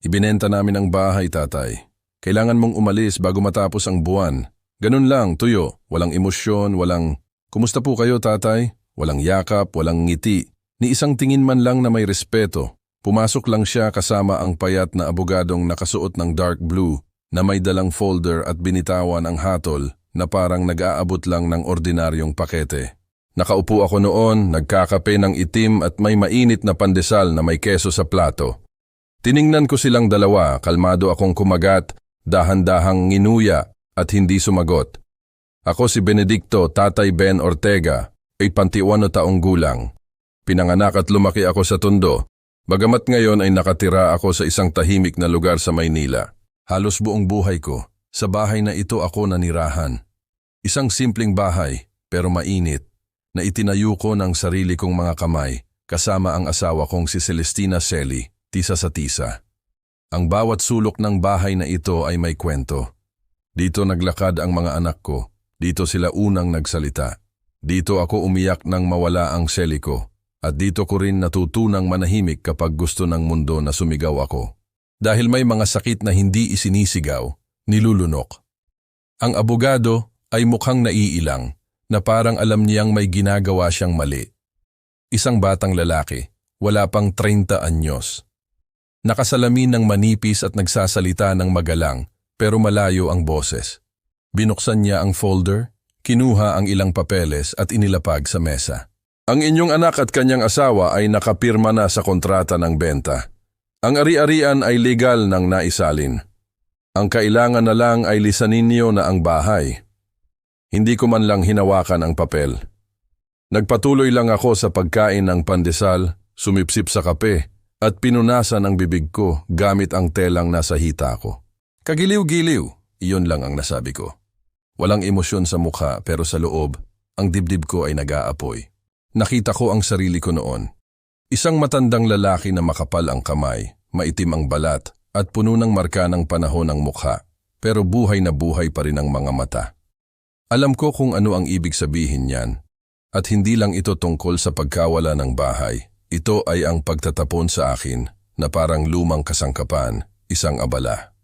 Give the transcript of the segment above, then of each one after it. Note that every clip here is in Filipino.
Ibinenta namin ang bahay, tatay. Kailangan mong umalis bago matapos ang buwan. Ganun lang, tuyo. Walang emosyon, walang, "Kumusta po kayo, tatay?" Walang yakap, walang ngiti. Ni isang tingin man lang na may respeto. Pumasok lang siya kasama ang payat na abogadong nakasuot ng dark blue na may dalang folder at binitawan ang hatol na parang nag-aabot lang ng ordinaryong pakete. Nakaupo ako noon, nagkakape ng itim at may mainit na pandesal na may keso sa plato. Tiningnan ko silang dalawa, kalmado akong kumagat, dahan-dahang nginuya at hindi sumagot. Ako si Benedicto, Tatay Ben Ortega, ay 21 taong gulang. Pinanganak at lumaki ako sa Tondo, bagamat ngayon ay nakatira ako sa isang tahimik na lugar sa Maynila. Halos buong buhay ko, sa bahay na ito ako nanirahan. Isang simpleng bahay, pero mainit, na itinayo ko ng sarili kong mga kamay, kasama ang asawa kong si Celestina Celi, tisa sa tisa. Ang bawat sulok ng bahay na ito ay may kwento. Dito naglakad ang mga anak ko, dito sila unang nagsalita. Dito ako umiyak nang mawala ang Celi ko, at dito ko rin natutunang manahimik kapag gusto ng mundo na sumigaw ako. Dahil may mga sakit na hindi isinisigaw, nilulunok. Ang abogado ay mukhang naiilang, na parang alam niyang may ginagawa siyang mali. Isang batang lalaki, wala pang 30 anyos. Nakasalamin ng manipis at nagsasalita ng magalang, pero malayo ang boses. Binuksan niya ang folder, kinuha ang ilang papeles at inilapag sa mesa. Ang inyong anak at kanyang asawa ay nakapirma na sa kontrata ng benta. Ang ari-arian ay legal ng naisalin. Ang kailangan na lang ay lisanin niyo na ang bahay. Hindi ko man lang hinawakan ang papel. Nagpatuloy lang ako sa pagkain ng pandesal, sumipsip sa kape, at pinunasan ang bibig ko gamit ang telang nasa hita ko. Kagiliw-giliw, iyon lang ang nasabi ko. Walang emosyon sa mukha pero sa loob, ang dibdib ko ay nag-aapoy. Nakita ko ang sarili ko noon. Isang matandang lalaki na makapal ang kamay, maitim ang balat, at puno ng marka ng panahon ang mukha, pero buhay na buhay pa rin ang mga mata. Alam ko kung ano ang ibig sabihin niyan, at hindi lang ito tungkol sa pagkawala ng bahay. Ito ay ang pagtatapon sa akin na parang lumang kasangkapan, isang abala.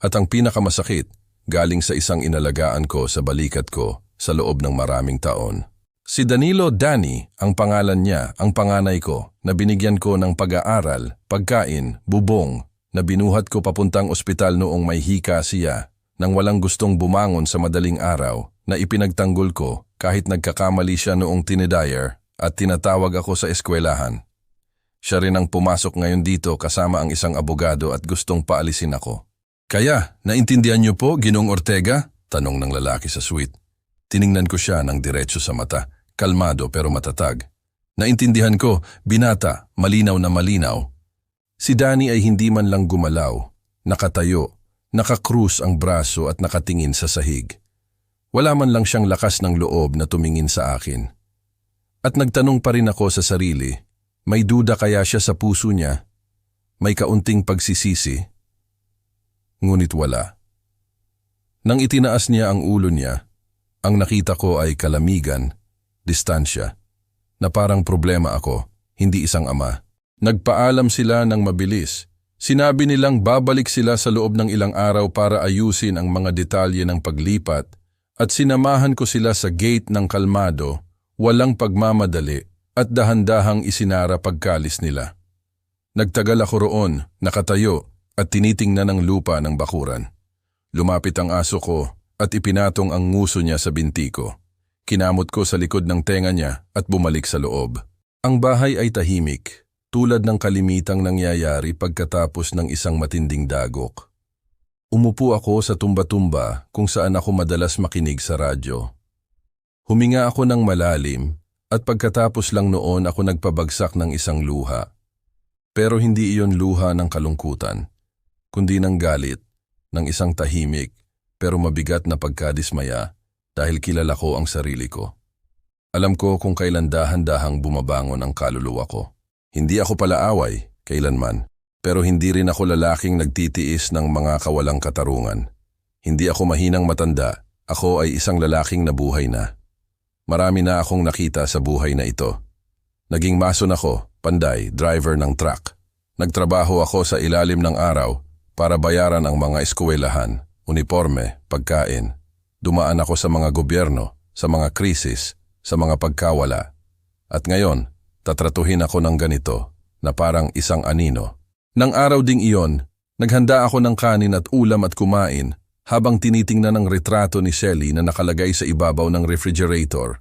At ang pinakamasakit, galing sa isang inalagaan ko sa balikat ko sa loob ng maraming taon. Si Danilo Danny, ang pangalan niya, ang panganay ko, na binigyan ko ng pag-aaral, pagkain, bubong, na binuhat ko papuntang ospital noong may hika siya, nang walang gustong bumangon sa madaling araw, na ipinagtanggol ko kahit nagkakamali siya noong tinidyer at tinatawag ako sa eskwelahan. Siya rin ang pumasok ngayon dito kasama ang isang abogado at gustong paalisin ako. Kaya, naintindihan niyo po, Ginong Ortega? Tanong ng lalaki sa suite. Tiningnan ko siya ng diretso sa mata, kalmado pero matatag. Naintindihan ko, binata, malinaw na malinaw. Si Danny ay hindi man lang gumalaw, nakatayo, nakakrus ang braso at nakatingin sa sahig. Wala man lang siyang lakas ng loob na tumingin sa akin. At nagtanong pa rin ako sa sarili, may duda kaya siya sa puso niya? May kaunting pagsisisi? Ngunit wala. Nang itinaas niya ang ulo niya, ang nakita ko ay kalamigan, distansya, na parang problema ako, hindi isang ama. Nagpaalam sila ng mabilis. Sinabi nilang babalik sila sa loob ng ilang araw para ayusin ang mga detalye ng paglipat at sinamahan ko sila sa gate ng kalmado, walang pagmamadali at dahan-dahang isinara pagkalis nila. Nagtagal ako roon, nakatayo at tinitingnan ang lupa ng bakuran. Lumapit ang aso ko at ipinatong ang nguso niya sa binti ko. Kinamot ko sa likod ng tenga niya at bumalik sa loob. Ang bahay ay tahimik, tulad ng kalimitang nangyayari pagkatapos ng isang matinding dagok. Umupo ako sa tumba-tumba kung saan ako madalas makinig sa radyo. Huminga ako ng malalim at pagkatapos lang noon ako nagpabagsak ng isang luha. Pero hindi iyon luha ng kalungkutan, kundi ng galit, ng isang tahimik pero mabigat na pagkadismaya dahil kilala ko ang sarili ko. Alam ko kung kailan dahan-dahang bumabangon ang kaluluwa ko. Hindi ako palaaway, kailanman, pero hindi rin ako lalaking nagtitiis ng mga kawalang katarungan. Hindi ako mahinang matanda, ako ay isang lalaking nabuhay na. Marami na akong nakita sa buhay na ito. Naging mason ako, panday, driver ng truck. Nagtrabaho ako sa ilalim ng araw para bayaran ang mga eskwelahan, uniforme, pagkain. Dumaan ako sa mga gobyerno, sa mga krisis, sa mga pagkawala. At ngayon, tatratuhin ako ng ganito, na parang isang anino. Nang araw ding iyon, naghanda ako ng kanin at ulam at kumain habang tinitingnan ang retrato ni Shelly na nakalagay sa ibabaw ng refrigerator.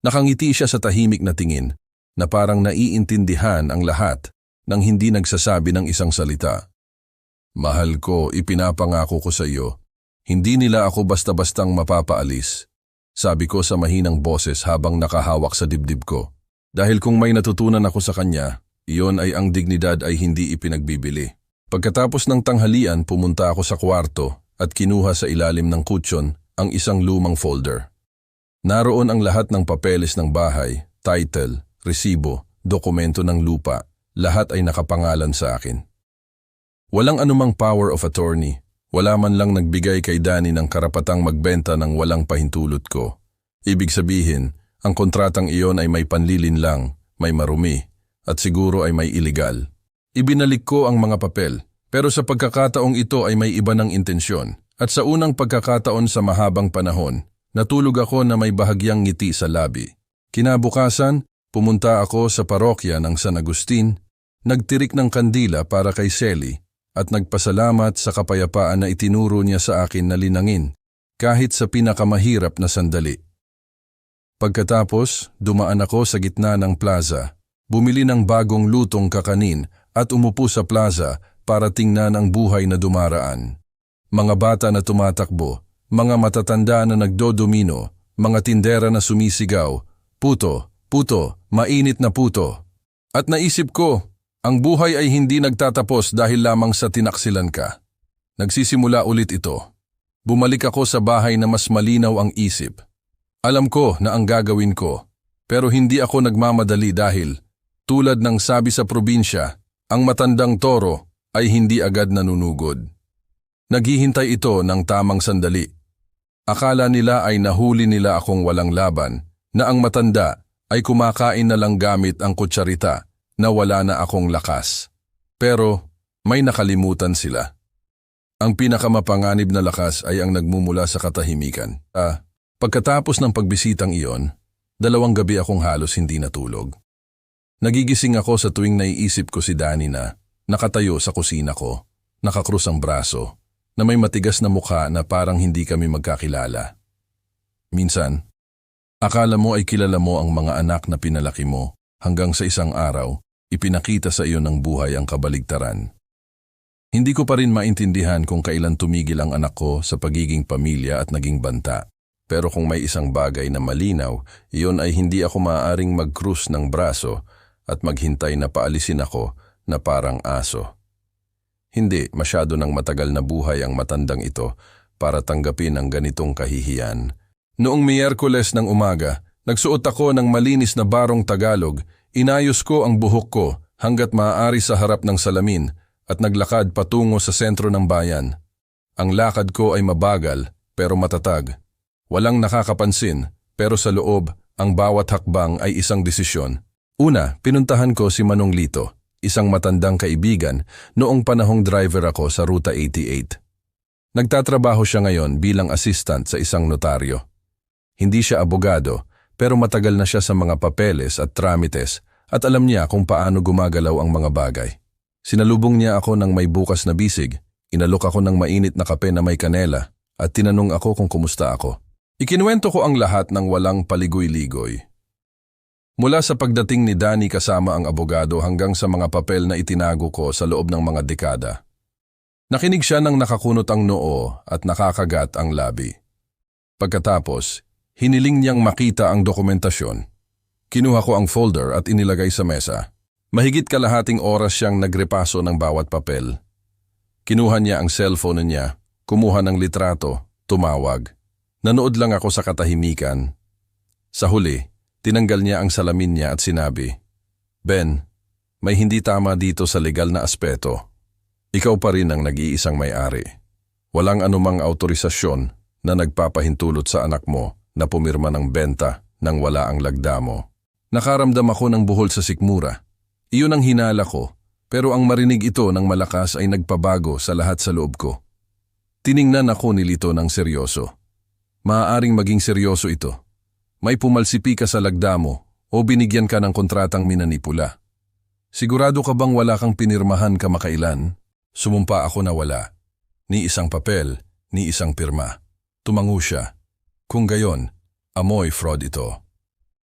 Nakangiti siya sa tahimik na tingin na parang naiintindihan ang lahat nang hindi nagsasabi ng isang salita. Mahal ko, ipinapangako ko sa iyo, hindi nila ako basta-bastang mapapaalis. Sabi ko sa mahinang boses habang nakahawak sa dibdib ko. Dahil kung may natutunan ako sa kanya, iyon ay ang dignidad ay hindi ipinagbibili. Pagkatapos ng tanghalian, pumunta ako sa kwarto at kinuha sa ilalim ng kutsyon ang isang lumang folder. Naroon ang lahat ng papeles ng bahay, title, resibo, dokumento ng lupa. Lahat ay nakapangalan sa akin. Walang anumang power of attorney. Wala man lang nagbigay kay Danny ng karapatang magbenta ng walang pahintulot ko. Ibig sabihin, ang kontratang iyon ay may panlilin lang, may marumi, at siguro ay may iligal. Ibinalik ko ang mga papel, pero sa pagkakataong ito ay may iba ng intensyon. At sa unang pagkakataon sa mahabang panahon, natulog ako na may bahagyang ngiti sa labi. Kinabukasan, pumunta ako sa parokya ng San Agustin, nagtirik ng kandila para kay Shelly at nagpasalamat sa kapayapaan na itinuro niya sa akin na linangin kahit sa pinakamahirap na sandali. Pagkatapos, dumaan ako sa gitna ng plaza, bumili ng bagong lutong kakanin at umupo sa plaza para tingnan ang buhay na dumaraan. Mga bata na tumatakbo, mga matatanda na nagdodomino, mga tindera na sumisigaw, puto, puto, mainit na puto. At naisip ko, ang buhay ay hindi nagtatapos dahil lamang sa tinaksilan ka. Nagsisimula ulit ito. Bumalik ako sa bahay na mas malinaw ang isip. Alam ko na ang gagawin ko, pero hindi ako nagmamadali dahil, tulad ng sabi sa probinsya, ang matandang toro ay hindi agad nanunugod. Naghihintay ito ng tamang sandali. Akala nila ay nahuli nila akong walang laban, na ang matanda ay kumakain na lang gamit ang kutsarita, na wala na akong lakas. Pero may nakalimutan sila. Ang pinakamapanganib na lakas ay ang nagmumula sa katahimikan. Pagkatapos ng pagbisitang iyon, 2 gabi akong halos hindi natulog. Nagigising ako sa tuwing naiisip ko si Danny na nakatayo sa kusina ko, nakakrus ang braso, na may matigas na mukha na parang hindi kami magkakilala. Minsan, akala mo ay kilala mo ang mga anak na pinalaki mo hanggang sa isang araw, ipinakita sa iyo ng buhay ang kabaligtaran. Hindi ko pa rin maintindihan kung kailan tumigil ang anak ko sa pagiging pamilya at naging banta. Pero kung may isang bagay na malinaw, iyon ay hindi ako maaaring mag-krus ng braso at maghintay na paalisin ako na parang aso. Hindi masyado ng matagal na buhay ang matandang ito para tanggapin ang ganitong kahihiyan. Noong Miyerkules ng umaga, nagsuot ako ng malinis na barong Tagalog. Inayos ko ang buhok ko hanggat maaari sa harap ng salamin at naglakad patungo sa sentro ng bayan. Ang lakad ko ay mabagal pero matatag. Walang nakakapansin pero sa loob ang bawat hakbang ay isang desisyon. Una, pinuntahan ko si Manong Lito, isang matandang kaibigan noong panahong driver ako sa Ruta 88. Nagtatrabaho siya ngayon bilang assistant sa isang notaryo. Hindi siya abogado, pero matagal na siya sa mga papeles at tramites at alam niya kung paano gumagalaw ang mga bagay. Sinalubong niya ako ng may bukas na bisig, inalok ako ng mainit na kape na may kanela at tinanong ako kung kumusta ako. Ikinuwento ko ang lahat ng walang paligoy-ligoy. Mula sa pagdating ni Danny kasama ang abogado hanggang sa mga papel na itinago ko sa loob ng mga dekada. Nakinig siya ng nakakunot ang noo at nakakagat ang labi. Pagkatapos, hiniling niyang makita ang dokumentasyon. Kinuha ko ang folder at inilagay sa mesa. Mahigit kalahating oras siyang nagrepaso ng bawat papel. Kinuha niya ang cellphone niya, kumuha ng litrato, tumawag. Nanood lang ako sa katahimikan. Sa huli, tinanggal niya ang salamin niya at sinabi, "Ben, may hindi tama dito sa legal na aspeto. Ikaw pa rin ang nag-iisang may-ari. Walang anumang autorisasyon na nagpapahintulot sa anak mo na pumirma ng benta nang wala ang lagda mo." Nakaramdam ako ng buhol sa sikmura. Iyon ang hinala ko, Pero ang marinig ito ng malakas ay nagpabago sa lahat sa loob ko. Tiningnan ako ni Lito ng seryoso. Maaaring maging seryoso ito. May pumalsipi ka sa lagda mo o binigyan ka ng kontratang minanipula. Sigurado ka bang wala kang pinirmahan kamakailan? Sumumpa ako na wala. Ni isang papel, ni isang pirma. Tumango siya. Kung gayon, amoy fraud ito.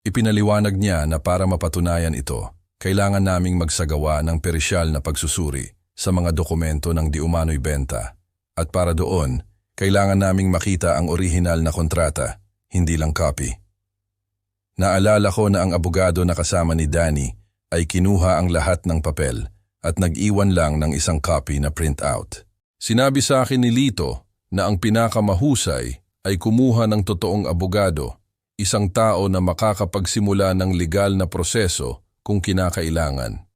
Ipinaliwanag niya na para mapatunayan ito, kailangan naming magsagawa ng perisyal na pagsusuri sa mga dokumento ng di umano'y benta. At para doon, kailangan naming makita ang orihinal na kontrata, hindi lang copy. Naalala ko na ang abogado na kasama ni Danny ay kinuha ang lahat ng papel at nag-iwan lang ng isang copy na printout. Sinabi sa akin ni Lito na ang pinakamahusay ay kumuha ng totoong abogado, isang tao na makakapagsimula ng legal na proseso kung kinakailangan.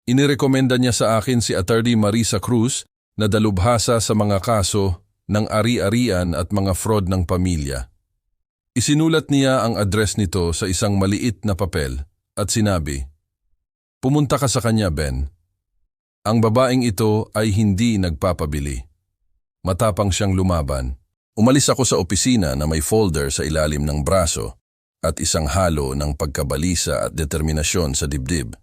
Inirekomenda niya sa akin si Attorney Marisa Cruz na dalubhasa sa mga kaso ng ari-arian at mga fraud ng pamilya. Isinulat niya ang address nito sa isang maliit na papel at sinabi, "Pumunta ka sa kanya, Ben. Ang babaeng ito ay hindi nagpapabili." Matapang siyang lumaban. Umalis ako sa opisina na may folder sa ilalim ng braso at isang halo ng pagkabalisa at determinasyon sa dibdib.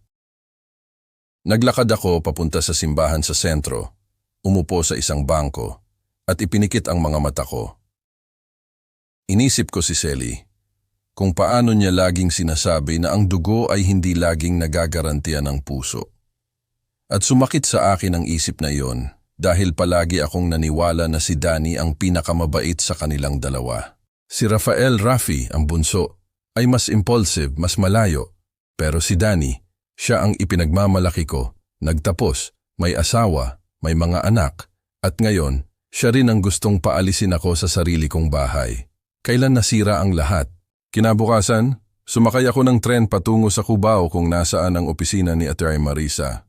Naglakad ako papunta sa simbahan sa sentro, umupo sa isang bangko at ipinikit ang mga mata ko. Inisip ko si Sally, kung paano niya laging sinasabi na ang dugo ay hindi laging nagagarantiya ng puso. At sumakit sa akin ang isip na iyon dahil palagi akong naniwala na si Danny ang pinakamabait sa kanilang dalawa. Si Rafael Rafi, ang bunso, ay mas impulsive, mas malayo. Pero si Danny, siya ang ipinagmamalaki ko, nagtapos, may asawa, may mga anak, at ngayon, siya rin ang gustong paalisin ako sa sarili kong bahay. Kailan nasira ang lahat? Kinabukasan, sumakay ako ng tren patungo sa Cubao kung nasaan ang opisina ni Atty. Marisa.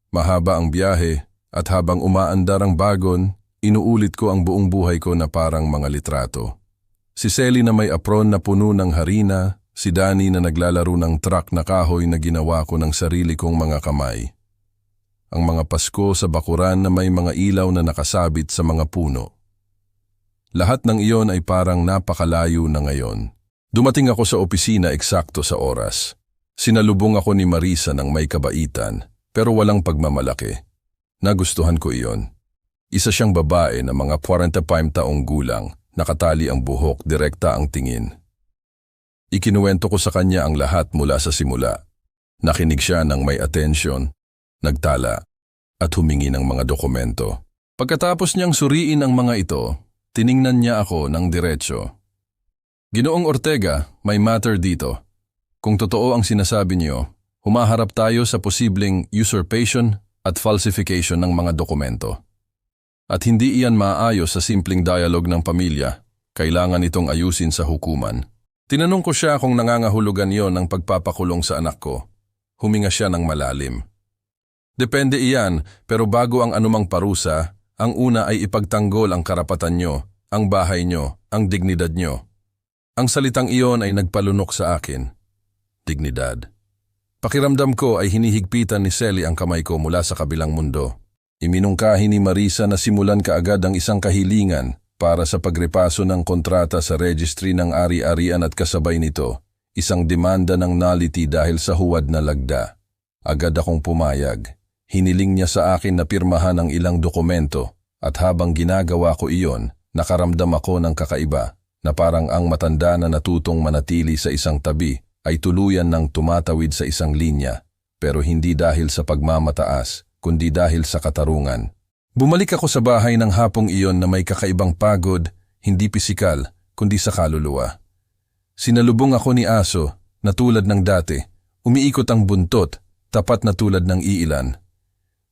Mahaba ang biyahe at habang umaandar ang bagon, inuulit ko ang buong buhay ko na parang mga litrato. Si Sally na may apron na puno ng harina, si Danny na naglalaro ng truck na kahoy na ginawa ko ng sarili kong mga kamay. Ang mga Pasko sa bakuran na may mga ilaw na nakasabit sa mga puno. Lahat ng iyon ay parang napakalayo na ngayon. Dumating ako sa opisina eksakto sa oras. Sinalubong ako ni Marisa ng may kabaitan, pero walang pagmamalaki. Nagustuhan ko iyon. Isa siyang babae na mga 45 taong gulang, nakatali ang buhok, direkta ang tingin. Ikinuwento ko sa kanya ang lahat mula sa simula. Nakinig siya ng may atensyon, nagtala, at humingi ng mga dokumento. Pagkatapos niyang suriin ang mga ito, tiningnan niya ako ng diretsyo. "Ginoong Ortega, may matter dito. Kung totoo ang sinasabi niyo, humaharap tayo sa posibleng usurpation at falsification ng mga dokumento. At hindi iyan maayos sa simpleng dialogue ng pamilya. Kailangan itong ayusin sa hukuman." Tinanong ko siya kung nangangahulugan yon ng pagpapakulong sa anak ko. Huminga siya ng malalim. "Depende iyan, pero bago ang anumang parusa, ang una ay ipagtanggol ang karapatan nyo, ang bahay nyo, ang dignidad nyo." Ang salitang iyon ay nagpalunok sa akin. Dignidad. Pakiramdam ko ay hinihigpitan ni Sally ang kamay ko mula sa kabilang mundo. Iminungkahi ni Marisa na simulan kaagad ang isang kahilingan para sa pagrepaso ng kontrata sa registry ng ari-arian at kasabay nito, isang demanda ng nullity dahil sa huwad na lagda. Agad akong pumayag. Hiniling niya sa akin na pirmahan ang ilang dokumento at habang ginagawa ko iyon, nakaramdam ako ng kakaiba na parang ang matanda na natutong manatili sa isang tabi ay tuluyan ng tumatawid sa isang linya, pero hindi dahil sa pagmamataas, kundi dahil sa katarungan. Bumalik ako sa bahay ng hapong iyon na may kakaibang pagod, hindi pisikal, kundi sa kaluluwa. Sinalubong ako ni Aso na tulad ng dati, umiikot ang buntot, tapat na tulad ng iilan.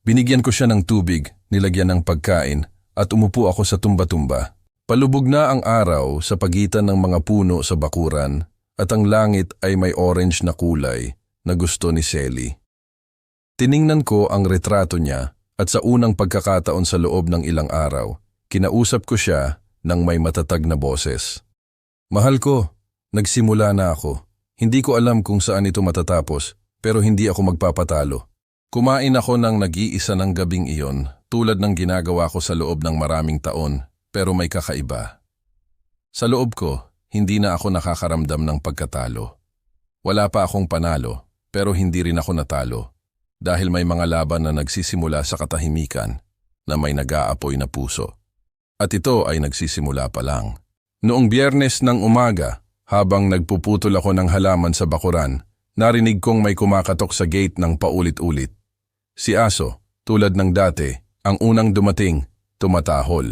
Binigyan ko siya ng tubig, nilagyan ng pagkain, at umupo ako sa tumba-tumba. Palubog na ang araw sa pagitan ng mga puno sa bakuran, at ang langit ay may orange na kulay na gusto ni Sally. Tiningnan ko ang retrato niya at sa unang pagkakataon sa loob ng ilang araw, kinausap ko siya ng may matatag na boses. "Mahal ko, nagsimula na ako. Hindi ko alam kung saan ito matatapos, pero hindi ako magpapatalo. Kumain ako ng nag-iisa ng gabing iyon tulad ng ginagawa ko sa loob ng maraming taon, pero may kakaiba. Sa loob ko, hindi na ako nakakaramdam ng pagkatalo. Wala pa akong panalo, pero hindi rin ako natalo. Dahil may mga laban na nagsisimula sa katahimikan na may nag-aapoy na puso. At ito ay nagsisimula pa lang. Noong Biyernes ng umaga, habang nagpuputol ako ng halaman sa bakuran, narinig kong may kumakatok sa gate ng paulit-ulit. Si Aso, tulad ng dati, ang unang dumating, tumatahol.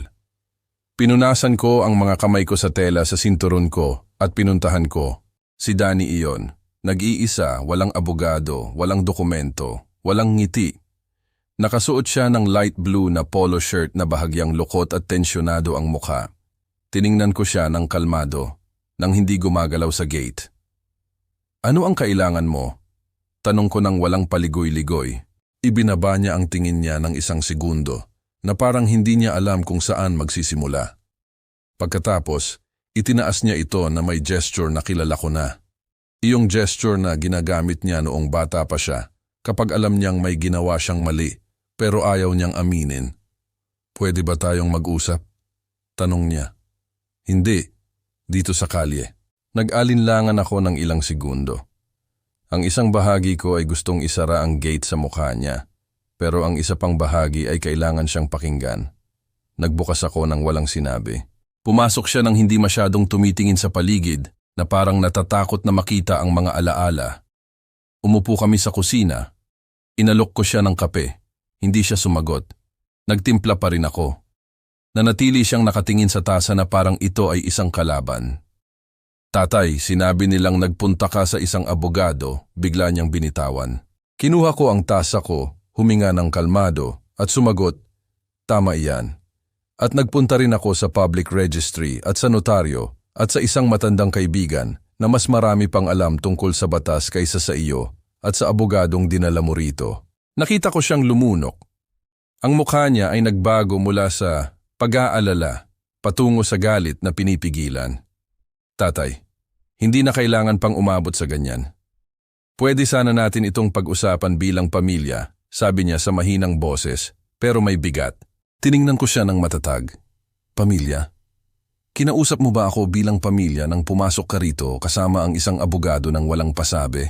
Pinunasan ko ang mga kamay ko sa tela sa sinturon ko at pinuntahan ko. Si Danny iyon, nag-iisa, walang abogado, walang dokumento, walang ngiti. Nakasuot siya ng light blue na polo shirt na bahagyang lukot at tensyonado ang mukha. Tiningnan ko siya ng kalmado, nang hindi gumagalaw sa gate. Ano ang kailangan mo? Tanong ko nang walang paligoy-ligoy. Ibinaba niya ang tingin niya ng isang segundo na parang hindi niya alam kung saan magsisimula. Pagkatapos, itinaas niya ito na may gesture na kilala ko na. Iyong gesture na ginagamit niya noong bata pa siya kapag alam niyang may ginawa siyang mali pero ayaw niyang aminin. Pwede ba tayong mag-usap? Tanong niya. Hindi, dito sa kalye. Nag-alinlangan ako ng ilang segundo. Ang isang bahagi ko ay gustong isara ang gate sa mukha niya, pero ang isa pang bahagi ay kailangan siyang pakinggan. Nagbukas ako ng walang sinabi. Pumasok siya nang hindi masyadong tumitingin sa paligid na parang natatakot na makita ang mga alaala. Umupo kami sa kusina. Inalok ko siya ng kape. Hindi siya sumagot. Nagtimpla pa rin ako. Nanatili siyang nakatingin sa tasa na parang ito ay isang kalaban. Tatay, sinabi nilang nagpunta ka sa isang abogado, bigla niyang binitawan. Kinuha ko ang tasa ko, huminga ng kalmado, at sumagot, tama iyan. At nagpunta rin ako sa public registry at sa notaryo at sa isang matandang kaibigan na mas marami pang alam tungkol sa batas kaysa sa iyo at sa abogadong dinala mo rito. Nakita ko siyang lumunok. Ang mukha niya ay nagbago mula sa pag-aalala patungo sa galit na pinipigilan. Tatay, hindi na kailangan pang umabot sa ganyan. Pwede sana natin itong pag-usapan bilang pamilya, sabi niya sa mahinang boses, pero may bigat. Tiningnan ko siya ng matatag. Pamilya? Kinausap mo ba ako bilang pamilya nang pumasok ka rito kasama ang isang abogado ng walang pasabi?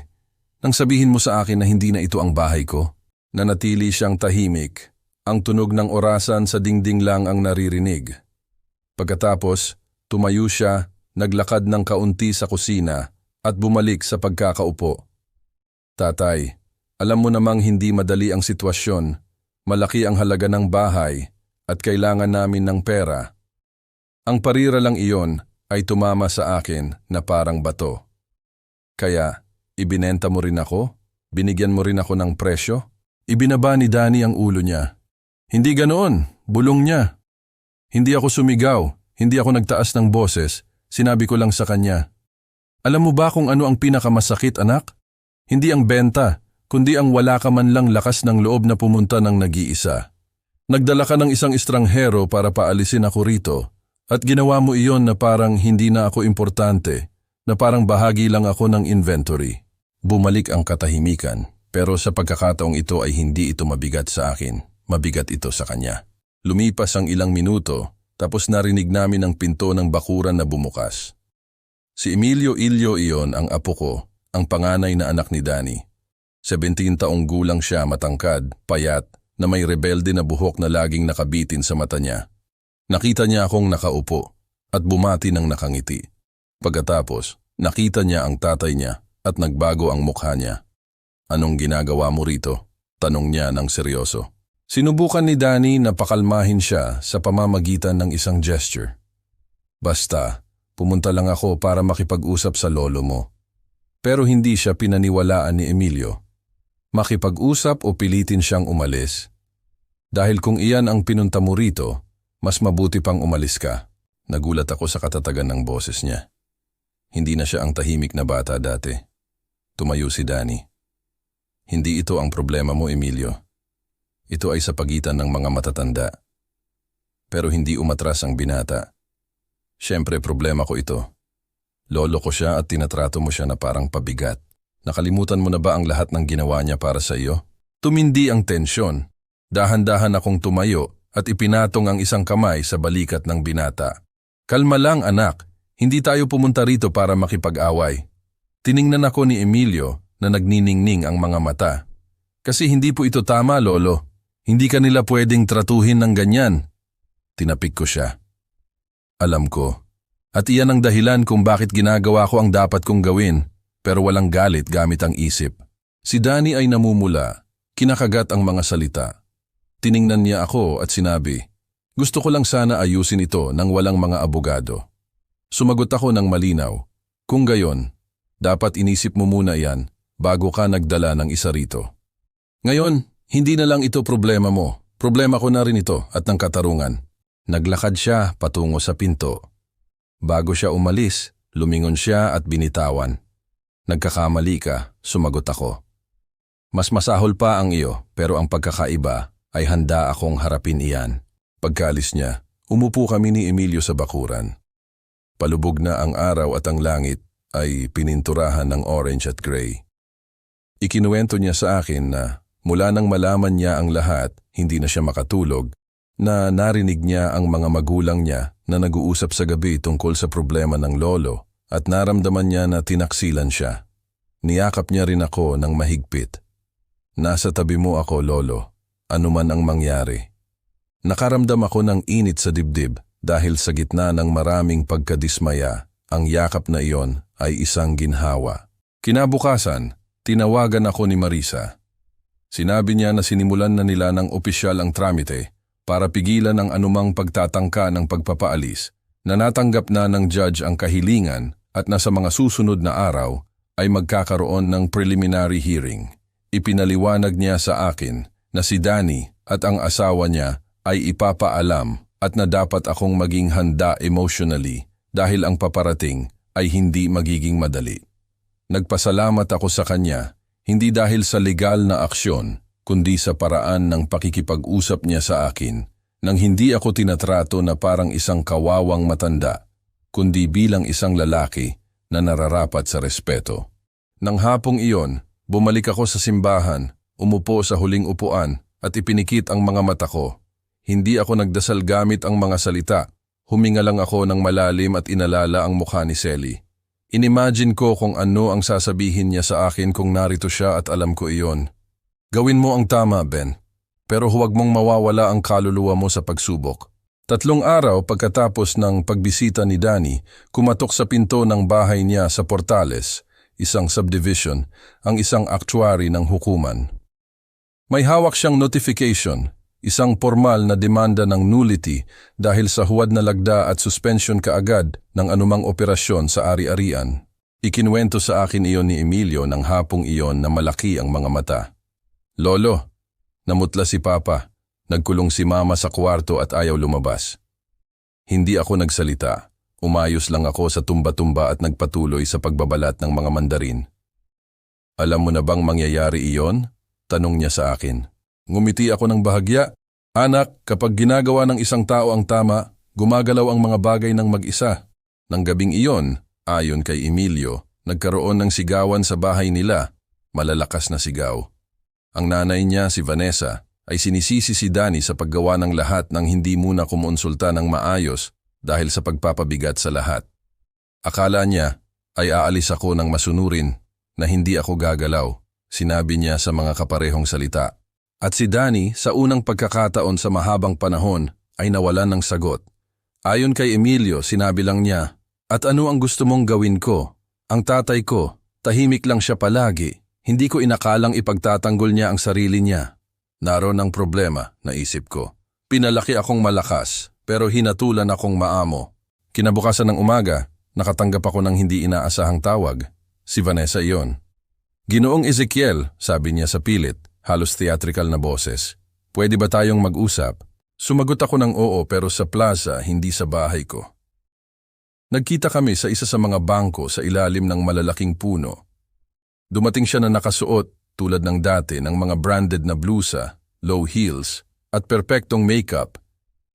Nang sabihin mo sa akin na hindi na ito ang bahay ko? Nanatili siyang tahimik. Ang tunog ng orasan sa dingding lang ang naririnig. Pagkatapos, tumayo siya, naglakad ng kaunti sa kusina at bumalik sa pagkakaupo. Tatay, alam mo namang hindi madali ang sitwasyon. Malaki ang halaga ng bahay at kailangan namin ng pera. Ang parira lang iyon ay tumama sa akin na parang bato. Kaya, ibinenta mo rin ako? Binigyan mo rin ako ng presyo? Ibinaba ni Danny ang ulo niya. Hindi ganoon, bulong niya. Hindi ako sumigaw, hindi ako nagtaas ng boses. Sinabi ko lang sa kanya, alam mo ba kung ano ang pinakamasakit, anak? Hindi ang benta, kundi ang wala ka man lang lakas ng loob na pumunta ng nag-iisa. Nagdala ka ng isang estranghero para paalisin ako rito at ginawa mo iyon na parang hindi na ako importante, na parang bahagi lang ako ng inventory. Bumalik ang katahimikan, pero sa pagkakataong ito ay hindi ito mabigat sa akin, mabigat ito sa kanya. Lumipas ang ilang minuto, tapos narinig namin ang pinto ng bakuran na bumukas. Si Emilio Ilio iyon ang apo ko, ang panganay na anak ni Danny. 17 taong gulang siya, matangkad, payat, na may rebelde na buhok na laging nakabitin sa mata niya. Nakita niya akong nakaupo at bumati ng nakangiti. Pagkatapos, nakita niya ang tatay niya at nagbago ang mukha niya. Anong ginagawa mo rito? Tanong niya ng seryoso. Sinubukan ni Danny na pakalmahin siya sa pamamagitan ng isang gesture. Basta, pumunta lang ako para makipag-usap sa lolo mo. Pero hindi siya pinaniwalaan ni Emilio. Makipag-usap o pilitin siyang umalis. Dahil kung iyan ang pinunta mo rito, mas mabuti pang umalis ka. Nagulat ako sa katatagan ng boses niya. Hindi na siya ang tahimik na bata dati. Tumayo si Danny. Hindi ito ang problema mo, Emilio. Ito ay sa pagitan ng mga matatanda. Pero hindi umatras ang binata. Siyempre problema ko ito. Lolo ko siya at tinatrato mo siya na parang pabigat. Nakalimutan mo na ba ang lahat ng ginawa niya para sa iyo? Tumindi ang tensyon. Dahan-dahan akong tumayo at ipinatong ang isang kamay sa balikat ng binata. Kalma lang anak, hindi tayo pumunta rito para makipag-away. Tiningnan ako ni Emilio na nagniningning ang mga mata. Kasi hindi po ito tama, Lolo. Hindi ka nila pwedeng tratuhin ng ganyan. Tinapik ko siya. Alam ko. At iyan ang dahilan kung bakit ginagawa ko ang dapat kong gawin, pero walang galit gamit ang isip. Si Danny ay namumula. Kinakagat ang mga salita. Tiningnan niya ako at sinabi, gusto ko lang sana ayusin ito nang walang mga abogado. Sumagot ako ng malinaw, kung gayon, dapat inisip mo muna yan bago ka nagdala ng isa rito. Ngayon, hindi na lang ito problema mo, problema ko na rin ito at ng katarungan. Naglakad siya patungo sa pinto. Bago siya umalis, lumingon siya at binitawan. Nagkakamali ka, sumagot ako. Mas masahol pa ang iyo, pero ang pagkakaiba ay handa akong harapin iyan. Pagkaalis niya, umupo kami ni Emilio sa bakuran. Palubog na ang araw at ang langit ay pininturahan ng orange at gray. Ikinuwento niya sa akin na mula nang malaman niya ang lahat, hindi na siya makatulog, na narinig niya ang mga magulang niya na nag-uusap sa gabi tungkol sa problema ng lolo at naramdaman niya na tinaksilan siya. Niyakap niya rin ako ng mahigpit. Nasa tabi mo ako, Lolo, anuman ang mangyari. Nakaramdam ako ng init sa dibdib dahil sa gitna ng maraming pagkadismaya, ang yakap na iyon ay isang ginhawa. Kinabukasan, tinawagan ako ni Marisa. Sinabi niya na sinimulan na nila ng opisyal ang tramite para pigilan ang anumang pagtatangka ng pagpapaalis, na natanggap na ng judge ang kahilingan at na sa mga susunod na araw ay magkakaroon ng preliminary hearing. Ipinaliwanag niya sa akin na si Danny at ang asawa niya ay ipapaalam at na dapat akong maging handa emotionally dahil ang paparating ay hindi magiging madali. Nagpasalamat ako sa kanya, hindi dahil sa legal na aksyon, kundi sa paraan ng pakikipag-usap niya sa akin, nang hindi ako tinatrato na parang isang kawawang matanda, kundi bilang isang lalaki na nararapat sa respeto. Nang hapong iyon, bumalik ako sa simbahan, umupo sa huling upuan at ipinikit ang mga mata ko. Hindi ako nagdasal gamit ang mga salita. Huminga lang ako ng malalim at inalala ang mukha ni Sally. Inimagine ko kung ano ang sasabihin niya sa akin kung narito siya at alam ko iyon. Gawin mo ang tama, Ben. Pero huwag mong mawawala ang kaluluwa mo sa pagsubok. 3 araw pagkatapos ng pagbisita ni Danny, kumatok sa pinto ng bahay niya sa Portales, isang subdivision, ang isang actuary ng hukuman. May hawak siyang notification, isang formal na demanda ng nullity dahil sa huwad na lagda at suspension kaagad ng anumang operasyon sa ari-arian. Ikinuwento sa akin iyon ni Emilio ng hapong iyon na malaki ang mga mata. Lolo, namutla si Papa. Nagkulong si Mama sa kwarto at ayaw lumabas. Hindi ako nagsalita. Umayos lang ako sa tumba-tumba at nagpatuloy sa pagbabalat ng mga mandarin. Alam mo na bang mangyayari iyon? Tanong niya sa akin. Ngumiti ako ng bahagya. Anak, kapag ginagawa ng isang tao ang tama, gumagalaw ang mga bagay ng mag-isa. Nang gabing iyon, ayon kay Emilio, nagkaroon ng sigawan sa bahay nila. Malalakas na sigaw. Ang nanay niya, si Vanessa, ay sinisisi si Danny sa paggawa ng lahat nang hindi muna kumonsulta ng maayos dahil sa pagpapabigat sa lahat. Akala niya ay aalis ako ng masunurin na hindi ako gagalaw, sinabi niya sa mga kaparehong salita. At si Danny sa unang pagkakataon sa mahabang panahon ay nawalan ng sagot. Ayon kay Emilio, sinabi lang niya, at ano ang gusto mong gawin ko? Ang tatay ko, tahimik lang siya palagi. Hindi ko inakalang ipagtatanggol niya ang sarili niya. Naroon ang problema, naisip ko. Pinalaki akong malakas, pero hinatulan akong maamo. Kinabukasan ng umaga, nakatanggap ako ng hindi inaasahang tawag. Si Vanessa iyon. Ginoong Ezekiel, sabi niya sa pilit, halos theatrical na boses. Pwede ba tayong mag-usap? Sumagot ako ng oo pero sa plaza, hindi sa bahay ko. Nagkita kami sa isa sa mga bangko sa ilalim ng malalaking puno. Dumating siya na nakasuot, tulad ng dati, ng mga branded na blusa, low heels, at perpektong makeup,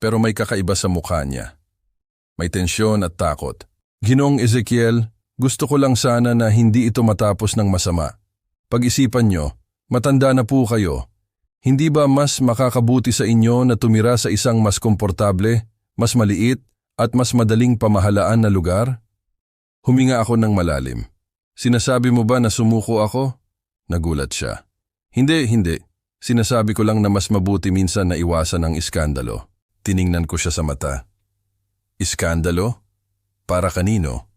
pero may kakaiba sa mukha niya. May tensyon at takot. Ginoong Ezekiel, gusto ko lang sana na hindi ito matapos ng masama. Pag-isipan nyo, matanda na po kayo, Hindi ba mas makakabuti sa inyo na tumira sa isang mas komportable, mas maliit, at mas madaling pamahalaan na lugar? Huminga ako ng malalim. Sinasabi mo ba na sumuko ako? Nagulat siya. Hindi. Sinasabi ko lang na mas mabuti minsan na iwasan ang iskandalo. Tiningnan ko siya sa mata. Iskandalo? Para kanino?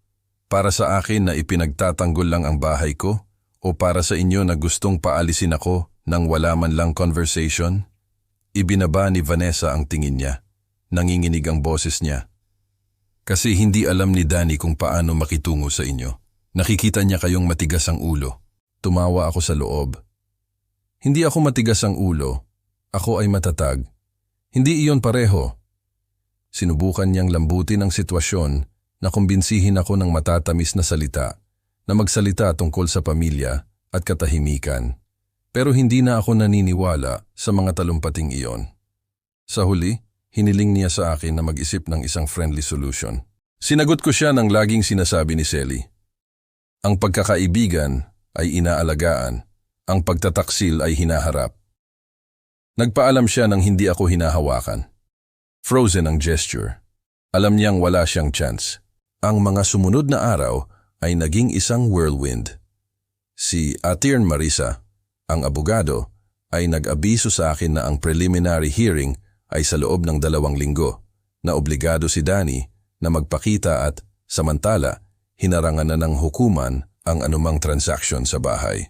Para sa akin na ipinagtatanggol lang ang bahay ko? O para sa inyo na gustong paalisin ako nang wala man lang conversation? Ibinaba ni Vanessa ang tingin niya. Nanginginig ang boses niya. Kasi hindi alam ni Danny kung paano makitungo sa inyo. Nakikita niya kayong matigas ang ulo. Tumawa ako sa loob. Hindi ako matigas ang ulo. Ako ay matatag. Hindi iyon pareho. Sinubukan niyang lambutin ang sitwasyon na kumbinsihin ako ng matatamis na salita, na magsalita tungkol sa pamilya at katahimikan. Pero hindi na ako naniniwala sa mga talumpating iyon. Sa huli, hiniling niya sa akin na mag-isip ng isang friendly solution. Sinagot ko siya ng laging sinasabi ni Selly. Ang pagkakaibigan ay inaalagaan, ang pagtataksil ay hinaharap. Nagpaalam siya nang hindi ako hinahawakan. Frozen ang gesture. Alam niyang wala siyang chance. Ang mga sumunod na araw ay naging isang whirlwind. Si Attorney Marisa, ang abogado, ay nag-abiso sa akin na ang preliminary hearing ay sa loob ng 2 linggo, na obligado si Danny na magpakita at, samantala, hinarangan na ng hukuman ang anumang transaksyon sa bahay.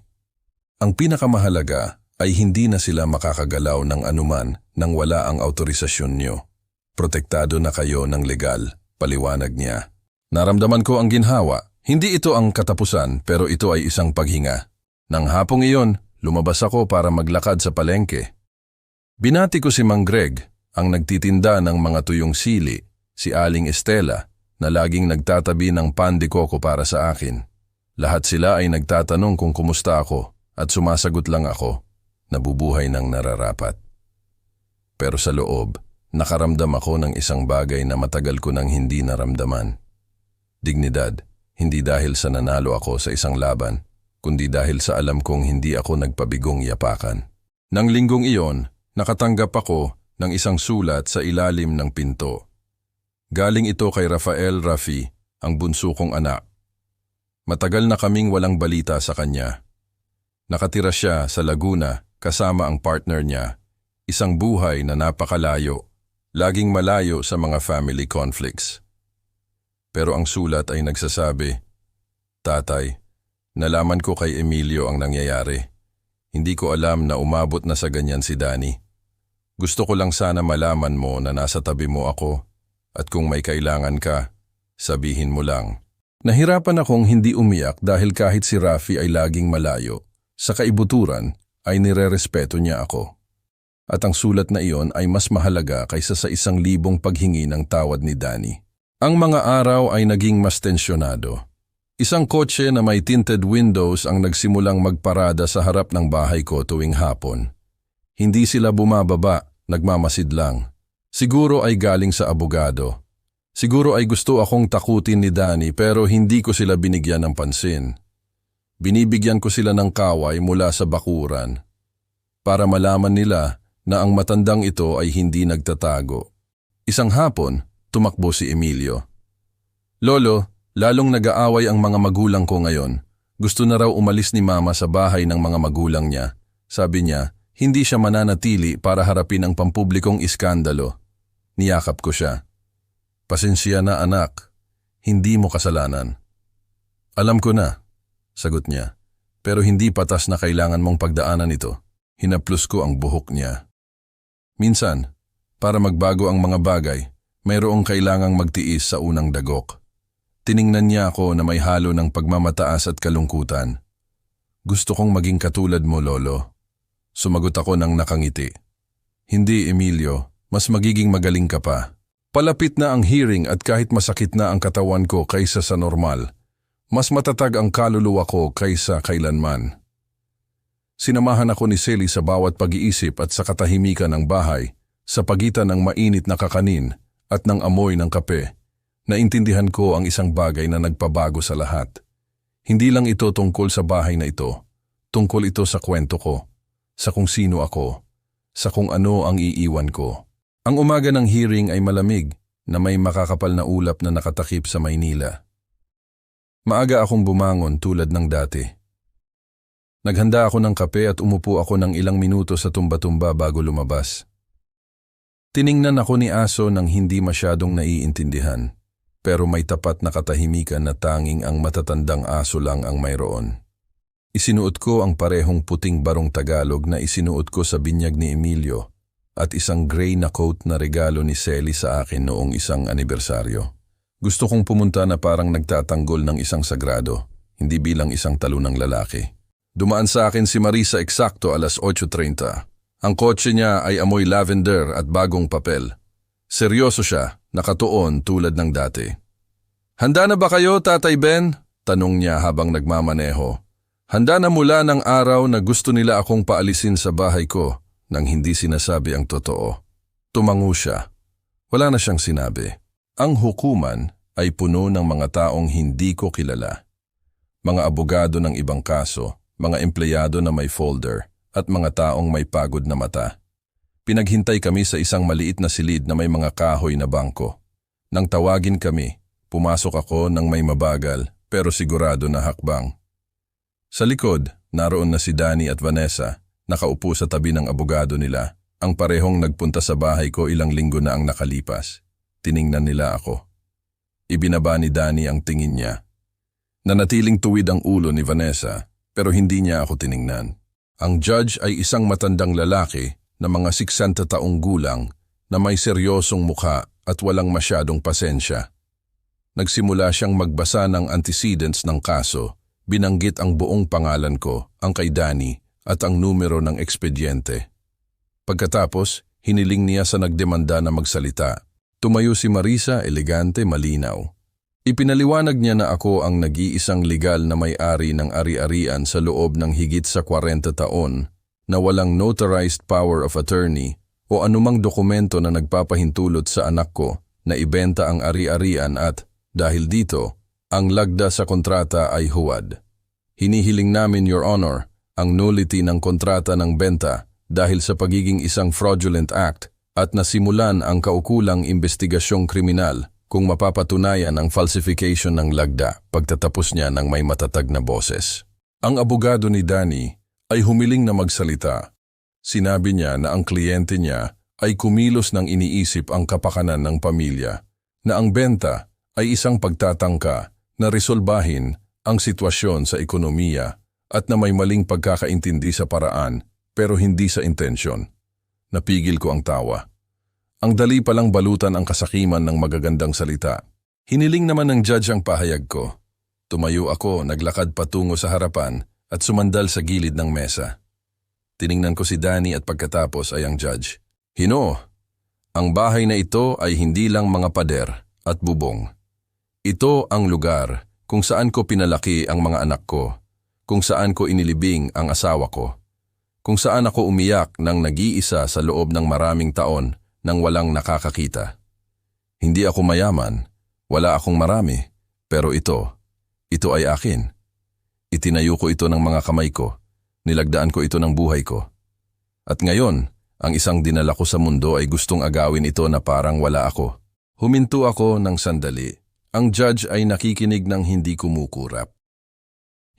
Ang pinakamahalaga ay hindi na sila makakagalaw ng anuman nang wala ang autorisasyon niyo. Protektado na kayo ng legal, paliwanag niya. Naramdaman ko ang ginhawa. Hindi ito ang katapusan pero ito ay isang paghinga. Nang hapong iyon, lumabas ako para maglakad sa palengke. Binati ko si Mang Greg, ang nagtitinda ng mga tuyong sili, si Aling Estela, na laging nagtatabi ng pan de coco para sa akin. Lahat sila ay nagtatanong kung kumusta ako at sumasagot lang ako, nabubuhay ng nararapat. Pero sa loob, nakaramdam ako ng isang bagay na matagal ko nang hindi naramdaman. Dignidad, hindi dahil sa nanalo ako sa isang laban, kundi dahil sa alam kong hindi ako nagpabigong yapakan. Nang linggong iyon, nakatanggap ako ng isang sulat sa ilalim ng pinto. Galing ito kay Rafael Rafi, ang bunso kong anak. Matagal na kaming walang balita sa kanya. Nakatira siya sa Laguna kasama ang partner niya, isang buhay na napakalayo, laging malayo sa mga family conflicts. Pero ang sulat ay nagsasabi, Tatay, nalaman ko kay Emilio ang nangyayari. Hindi ko alam na umabot na sa ganyan si Danny. Gusto ko lang sana malaman mo na nasa tabi mo ako at kung may kailangan ka, sabihin mo lang. Nahirapan akong hindi umiyak dahil kahit si Rafi ay laging malayo, sa kaibuturan ay nirerespeto niya ako. At ang sulat na iyon ay mas mahalaga kaysa sa 1,000 paghingi ng tawad ni Danny. Ang mga araw ay naging mas tensyonado. Isang kotse na may tinted windows ang nagsimulang magparada sa harap ng bahay ko tuwing hapon. Hindi sila bumababa, nagmamasid lang. Siguro ay galing sa abogado. Siguro ay gusto akong takutin ni Danny pero hindi ko sila binigyan ng pansin. Binibigyan ko sila ng kaway mula sa bakuran para malaman nila na ang matandang ito ay hindi nagtatago. Isang hapon, tumakbo si Emilio. Lolo, lalong nag-aaway ang mga magulang ko ngayon. Gusto na raw umalis ni Mama sa bahay ng mga magulang niya. Sabi niya, hindi siya mananatili para harapin ang pampublikong iskandalo. Niyakap ko siya. Pasensya na anak, hindi mo kasalanan. Alam ko na, sagot niya, pero hindi patas na kailangan mong pagdaanan ito. Hinaplos ko ang buhok niya. Minsan, para magbago ang mga bagay, mayroong kailangang magtiis sa unang dagok. Tiningnan niya ako na may halo ng pagmamataas at kalungkutan. Gusto kong maging katulad mo, Lolo. Sumagot ako ng nakangiti. Hindi, Emilio, mas magiging magaling ka pa. Palapit na ang hearing at kahit masakit na ang katawan ko kaysa sa normal, mas matatag ang kaluluwa ko kaysa kailanman. Sinamahan ako ni Selly sa bawat pag-iisip at sa katahimikan ng bahay, sa pagitan ng mainit na kakanin at ng amoy ng kape. Naintindihan ko ang isang bagay na nagpabago sa lahat. Hindi lang ito tungkol sa bahay na ito, tungkol ito sa kwento ko, sa kung sino ako, sa kung ano ang iiwan ko. Ang umaga ng hearing ay malamig na may makakapal na ulap na nakatakip sa Maynila. Maaga akong bumangon tulad ng dati. Naghanda ako ng kape at umupo ako ng ilang minuto sa tumba-tumba bago lumabas. Tiningnan ako ni Aso nang hindi masyadong naiintindihan, pero may tapat na katahimikan na tanging ang matatandang aso lang ang mayroon. Isinuot ko ang parehong puting barong Tagalog na isinuot ko sa binyag ni Emilio at isang gray na coat na regalo ni Selly sa akin noong isang anibersaryo. Gusto kong pumunta na parang nagtatanggol ng isang sagrado, hindi bilang isang talunang lalaki. Dumaan sa akin si Marisa eksakto alas 8:30. Ang kotse niya ay amoy lavender at bagong papel. Seryoso siya, nakatuon tulad ng dati. "Handa na ba kayo, Tatay Ben?" tanong niya habang nagmamaneho. Handa na mula ng araw na gusto nila akong paalisin sa bahay ko nang hindi sinasabi ang totoo. Tumango siya. Wala na siyang sinabi. Ang hukuman ay puno ng mga taong hindi ko kilala. Mga abogado ng ibang kaso, mga empleyado na may folder, at mga taong may pagod na mata. Pinaghintay kami sa isang maliit na silid na may mga kahoy na bangko. Nang tawagin kami, pumasok ako ng may mabagal pero sigurado na hakbang. Sa likod, naroon na si Danny at Vanessa, nakaupo sa tabi ng abogado nila, ang parehong nagpunta sa bahay ko ilang linggo na ang nakalipas. Tiningnan nila ako. Ibinaba ni Danny ang tingin niya. Nanatiling tuwid ang ulo ni Vanessa pero hindi niya ako tiningnan. Ang judge ay isang matandang lalaki na mga 60 taong gulang na may seryosong mukha at walang masyadong pasensya. Nagsimula siyang magbasa ng antecedents ng kaso, binanggit ang buong pangalan ko, ang kay Danny at ang numero ng ekspediente. Pagkatapos, hiniling niya sa nagdemanda na magsalita. Tumayo si Marisa, elegante, malinaw. Ipinaliwanag niya na ako ang nag-iisang legal na may-ari ng ari-arian sa loob ng higit sa 40 taon na walang notarized power of attorney o anumang dokumento na nagpapahintulot sa anak ko na ibenta ang ari-arian at, dahil dito, ang lagda sa kontrata ay huwad. Hinihiling namin, Your Honor, ang nullity ng kontrata ng benta dahil sa pagiging isang fraudulent act at nasimulan ang kaukulang investigasyong kriminal kung mapapatunayan ang falsification ng lagda pagtatapos niya ng may matatag na boses. Ang abogado ni Danny ay humiling na magsalita. Sinabi niya na ang kliyente niya ay kumilos ng iniisip ang kapakanan ng pamilya, na ang benta ay isang pagtatangka na resolbahin ang sitwasyon sa ekonomiya at na may maling pagkakaintindi sa paraan pero hindi sa intensyon. Napigil ko ang tawa. Ang dali palang balutan ang kasakiman ng magagandang salita. Hiniling naman ng judge ang pahayag ko. Tumayo ako, naglakad patungo sa harapan at sumandal sa gilid ng mesa. Tiningnan ko si Danny at pagkatapos ay ang judge. Hino, ang bahay na ito ay hindi lang mga pader at bubong. Ito ang lugar kung saan ko pinalaki ang mga anak ko, kung saan ko inilibing ang asawa ko, kung saan ako umiyak ng nag-iisa sa loob ng maraming taon nang walang nakakakita. Hindi ako mayaman, wala akong marami, pero ito ay akin. Itinayo ko ito ng mga kamay ko, nilagdaan ko ito ng buhay ko. At ngayon, ang isang dinala ko sa mundo ay gustong agawin ito na parang wala ako. Huminto ako ng sandali. Ang judge ay nakikinig ng hindi kumukurap.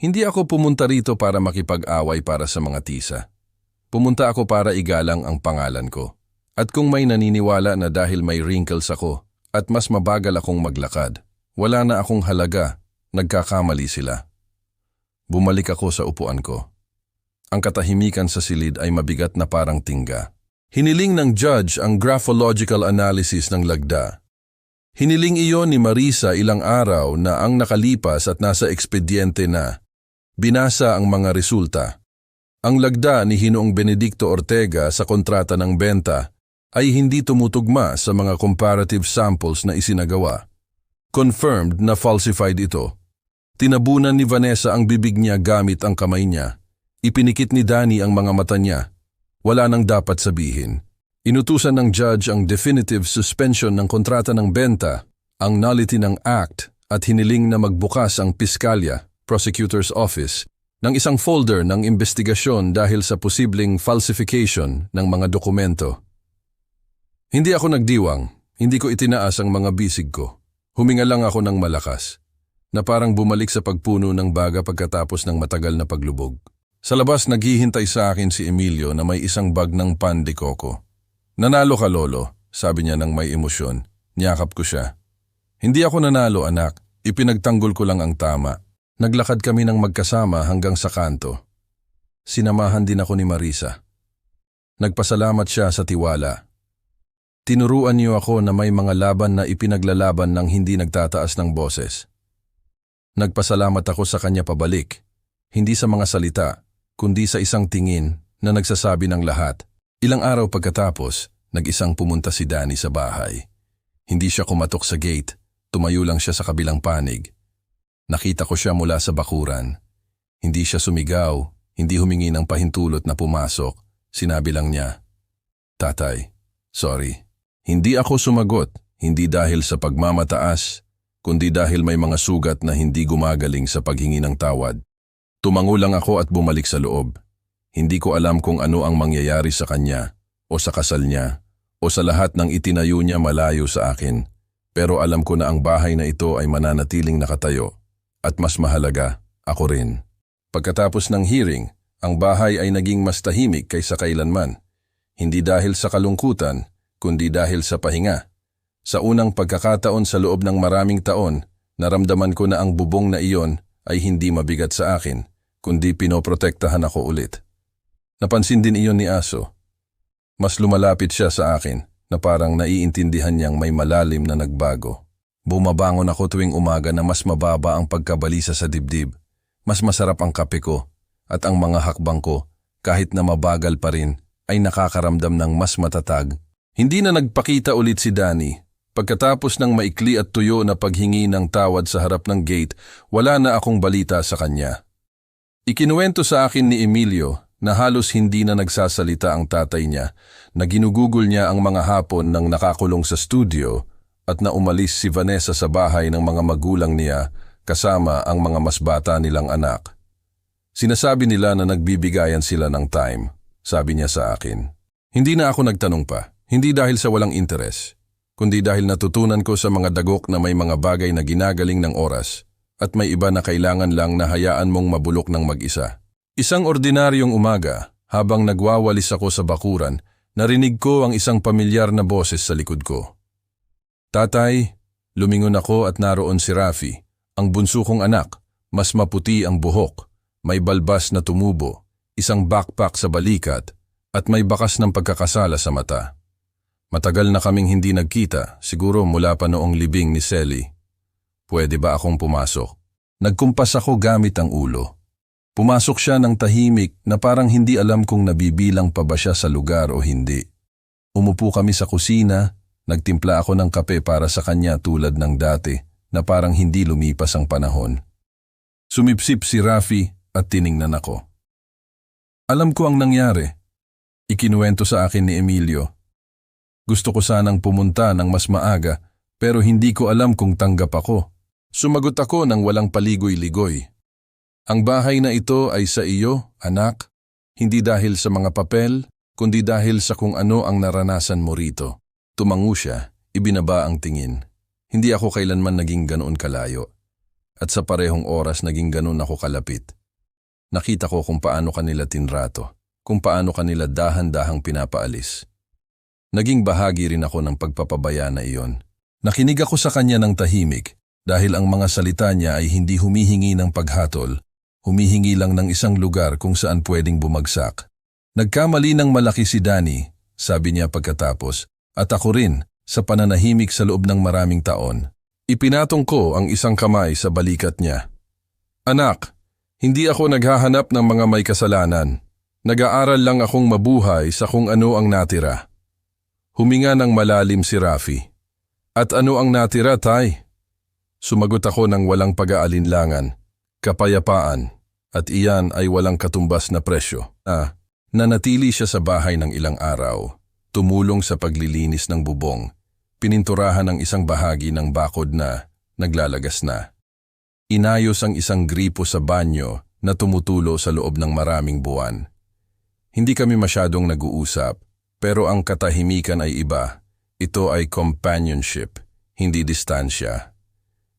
Hindi ako pumunta rito para makipag-away para sa mga tisa. Pumunta ako para igalang ang pangalan ko. At kung may naniniwala na dahil may wrinkles ako at mas mabagal akong maglakad, wala na akong halaga, nagkakamali sila. Bumalik ako sa upuan ko. Ang katahimikan sa silid ay mabigat na parang tingga. Hiniling ng judge ang graphological analysis ng lagda. Hiniling iyon ni Marisa ilang araw na ang nakalipas at nasa ekspediente na. Binasa ang mga resulta. Ang lagda ni Hinoong Benedicto Ortega sa kontrata ng benta ay hindi tumutugma sa mga comparative samples na isinagawa. Confirmed na falsified ito. Tinabunan ni Vanessa ang bibig niya gamit ang kamay niya. Ipinikit ni Danny ang mga mata niya. Wala nang dapat sabihin. Inutusan ng judge ang definitive suspension ng kontrata ng benta, ang nullity ng act at hiniling na magbukas ang piskalya, prosecutor's office, ng isang folder ng investigasyon dahil sa posibleng falsification ng mga dokumento. Hindi ako nagdiwang, hindi ko itinaas ang mga bisig ko. Huminga lang ako ng malakas, na parang bumalik sa pagpuno ng baga pagkatapos ng matagal na paglubog. Sa labas naghihintay sa akin si Emilio na may isang bag ng pan de coco. "Nanalo ka, Lolo," sabi niya ng may emosyon. Niyakap ko siya. "Hindi ako nanalo, anak. Ipinagtanggol ko lang ang tama." Naglakad kami ng magkasama hanggang sa kanto. Sinamahan din ako ni Marisa. Nagpasalamat siya sa tiwala. Tinuruan niyo ako na may mga laban na ipinaglalaban ng hindi nagtataas ng boses. Nagpasalamat ako sa kanya pabalik, hindi sa mga salita, kundi sa isang tingin na nagsasabi ng lahat. Ilang araw pagkatapos, nag-isang pumunta si Danny sa bahay. Hindi siya kumatok sa gate, tumayo lang siya sa kabilang panig. Nakita ko siya mula sa bakuran. Hindi siya sumigaw, hindi humingi ng pahintulot na pumasok. Sinabi lang niya, "Tatay, sorry." Hindi ako sumagot, hindi dahil sa pagmamataas, kundi dahil may mga sugat na hindi gumagaling sa paghingi ng tawad. Tumango lang ako at bumalik sa loob. Hindi ko alam kung ano ang mangyayari sa kanya, o sa kasal niya, o sa lahat ng itinayo niya malayo sa akin. Pero alam ko na ang bahay na ito ay mananatiling nakatayo. At mas mahalaga, ako rin. Pagkatapos ng hearing, ang bahay ay naging mas tahimik kaysa kailanman. Hindi dahil sa kalungkutan, kundi dahil sa pahinga. Sa unang pagkakataon sa loob ng maraming taon, naramdaman ko na ang bubong na iyon ay hindi mabigat sa akin, kundi pinoprotektahan ako ulit. Napansin din iyon ni Aso. Mas lumalapit siya sa akin na parang naiintindihan niyang may malalim na nagbago. Bumabangon ako tuwing umaga na mas mababa ang pagkabalisa sa dibdib. Mas masarap ang kape ko at ang mga hakbang ko, kahit na mabagal pa rin, ay nakakaramdam ng mas matatag. Hindi na nagpakita ulit si Danny. Pagkatapos ng maikli at tuyo na paghingi ng tawad sa harap ng gate, wala na akong balita sa kanya. Ikinuwento sa akin ni Emilio na halos hindi na nagsasalita ang tatay niya, na ginugugol niya ang mga hapon ng nakakulong sa studio at na umalis si Vanessa sa bahay ng mga magulang niya kasama ang mga mas bata nilang anak. Sinasabi nila na nagbibigayan sila ng time, sabi niya sa akin. Hindi na ako nagtanong pa, hindi dahil sa walang interes, kundi dahil natutunan ko sa mga dagok na may mga bagay na ginagaling ng oras at may iba na kailangan lang na hayaan mong mabulok ng mag-isa. Isang ordinaryong umaga, habang nagwawalis ako sa bakuran, narinig ko ang isang pamilyar na boses sa likod ko. "Tatay," lumingon ako at naroon si Rafi, ang bunso kong anak, mas maputi ang buhok, may balbas na tumubo, isang backpack sa balikat, at may bakas ng pagkakasala sa mata. Matagal na kaming hindi nagkita, siguro mula pa noong libing ni Selly. "Pwede ba akong pumasok?" Nagkumpas ako gamit ang ulo. Pumasok siya ng tahimik na parang hindi alam kung nabibilang pa ba siya sa lugar o hindi. Umupo kami sa kusina, nagtimpla ako ng kape para sa kanya tulad ng dati na parang hindi lumipas ang panahon. Sumipsip si Rafi at tiningnan ako. Alam ko ang nangyari. Ikinuwento sa akin ni Emilio. Gusto ko sanang pumunta ng mas maaga pero hindi ko alam kung tanggap ako. Sumagot ako ng walang paligoy-ligoy. Ang bahay na ito ay sa iyo, anak, hindi dahil sa mga papel, kundi dahil sa kung ano ang naranasan mo rito. Tumango siya, ibinaba ang tingin. Hindi ako kailanman naging ganoon kalayo. At sa parehong oras naging ganoon ako kalapit. Nakita ko kung paano kanila tinrato, kung paano kanila dahan-dahang pinapaalis. Naging bahagi rin ako ng pagpapabaya na iyon. Nakinig ako sa kanya ng tahimik dahil ang mga salita niya ay hindi humihingi ng paghatol, humihingi lang ng isang lugar kung saan pwedeng bumagsak. Nagkamali ng malaki si Danny, sabi niya pagkatapos, at ako rin sa pananahimik sa loob ng maraming taon. Ipinatong ko ang isang kamay sa balikat niya. Anak, hindi ako naghahanap ng mga may kasalanan. Nag-aaral lang akong mabuhay sa kung ano ang natira. Huminga ng malalim si Rafi. At ano ang natira, tay? Sumagot ako ng walang pag-aalinlangan. Kapayapaan. At iyan ay walang katumbas na presyo. Nanatili siya sa bahay ng ilang araw. Tumulong sa paglilinis ng bubong. Pininturahan ang isang bahagi ng bakod na naglalagas na. Inayos ang isang gripo sa banyo na tumutulo sa loob ng maraming buwan. Hindi kami masyadong nag-uusap, pero ang katahimikan ay iba. Ito ay companionship, hindi distansya.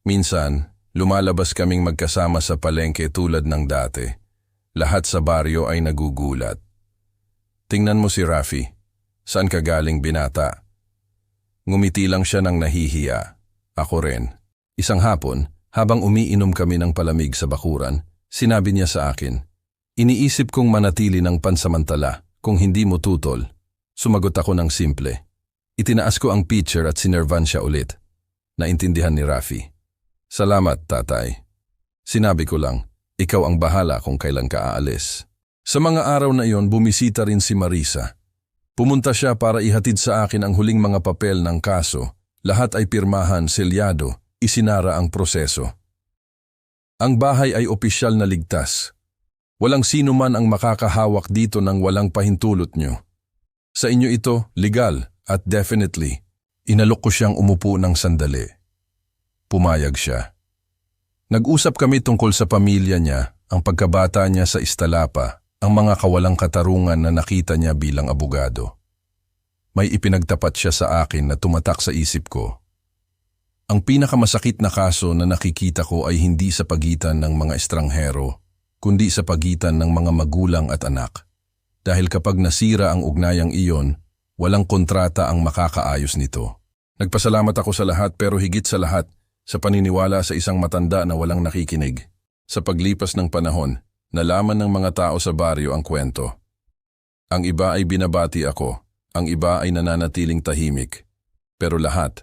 Minsan, lumalabas kaming magkasama sa palengke tulad ng dati. Lahat sa baryo ay nagugulat. Tingnan mo si Rafi. Saan ka galing, binata? Ngumiti lang siya ng nahihiya. Ako rin. Isang hapon, habang umiinom kami ng palamig sa bakuran, sinabi niya sa akin, "Iniisip kong manatili ng pansamantala kung hindi mo tutol." Sumagot ako ng simple. Itinaas ko ang pitcher at sinervan siya ulit. Naintindihan ni Rafi. "Salamat, tatay." Sinabi ko lang, ikaw ang bahala kung kailan ka aalis. Sa mga araw na iyon, bumisita rin si Marisa. Pumunta siya para ihatid sa akin ang huling mga papel ng kaso. Lahat ay pirmahan, selyado, isinara ang proseso. Ang bahay ay opisyal na ligtas. Walang sino man ang makakahawak dito ng walang pahintulot nyo. Sa inyo ito, legal at definitely. Inalok ko siyang umupo ng sandali. Pumayag siya. Nag-usap kami tungkol sa pamilya niya, ang pagkabata niya sa Istalapa, ang mga kawalang katarungan na nakita niya bilang abogado. May ipinagtapat siya sa akin na tumatak sa isip ko. Ang pinakamasakit na kaso na nakikita ko ay hindi sa pagitan ng mga estranghero, kundi sa pagitan ng mga magulang at anak. Dahil kapag nasira ang ugnayang iyon, walang kontrata ang makakaayos nito. Nagpasalamat ako sa lahat pero higit sa lahat, sa paniniwala sa isang matanda na walang nakikinig. Sa paglipas ng panahon, nalaman ng mga tao sa baryo ang kwento. Ang iba ay binabati ako, ang iba ay nananatiling tahimik. Pero lahat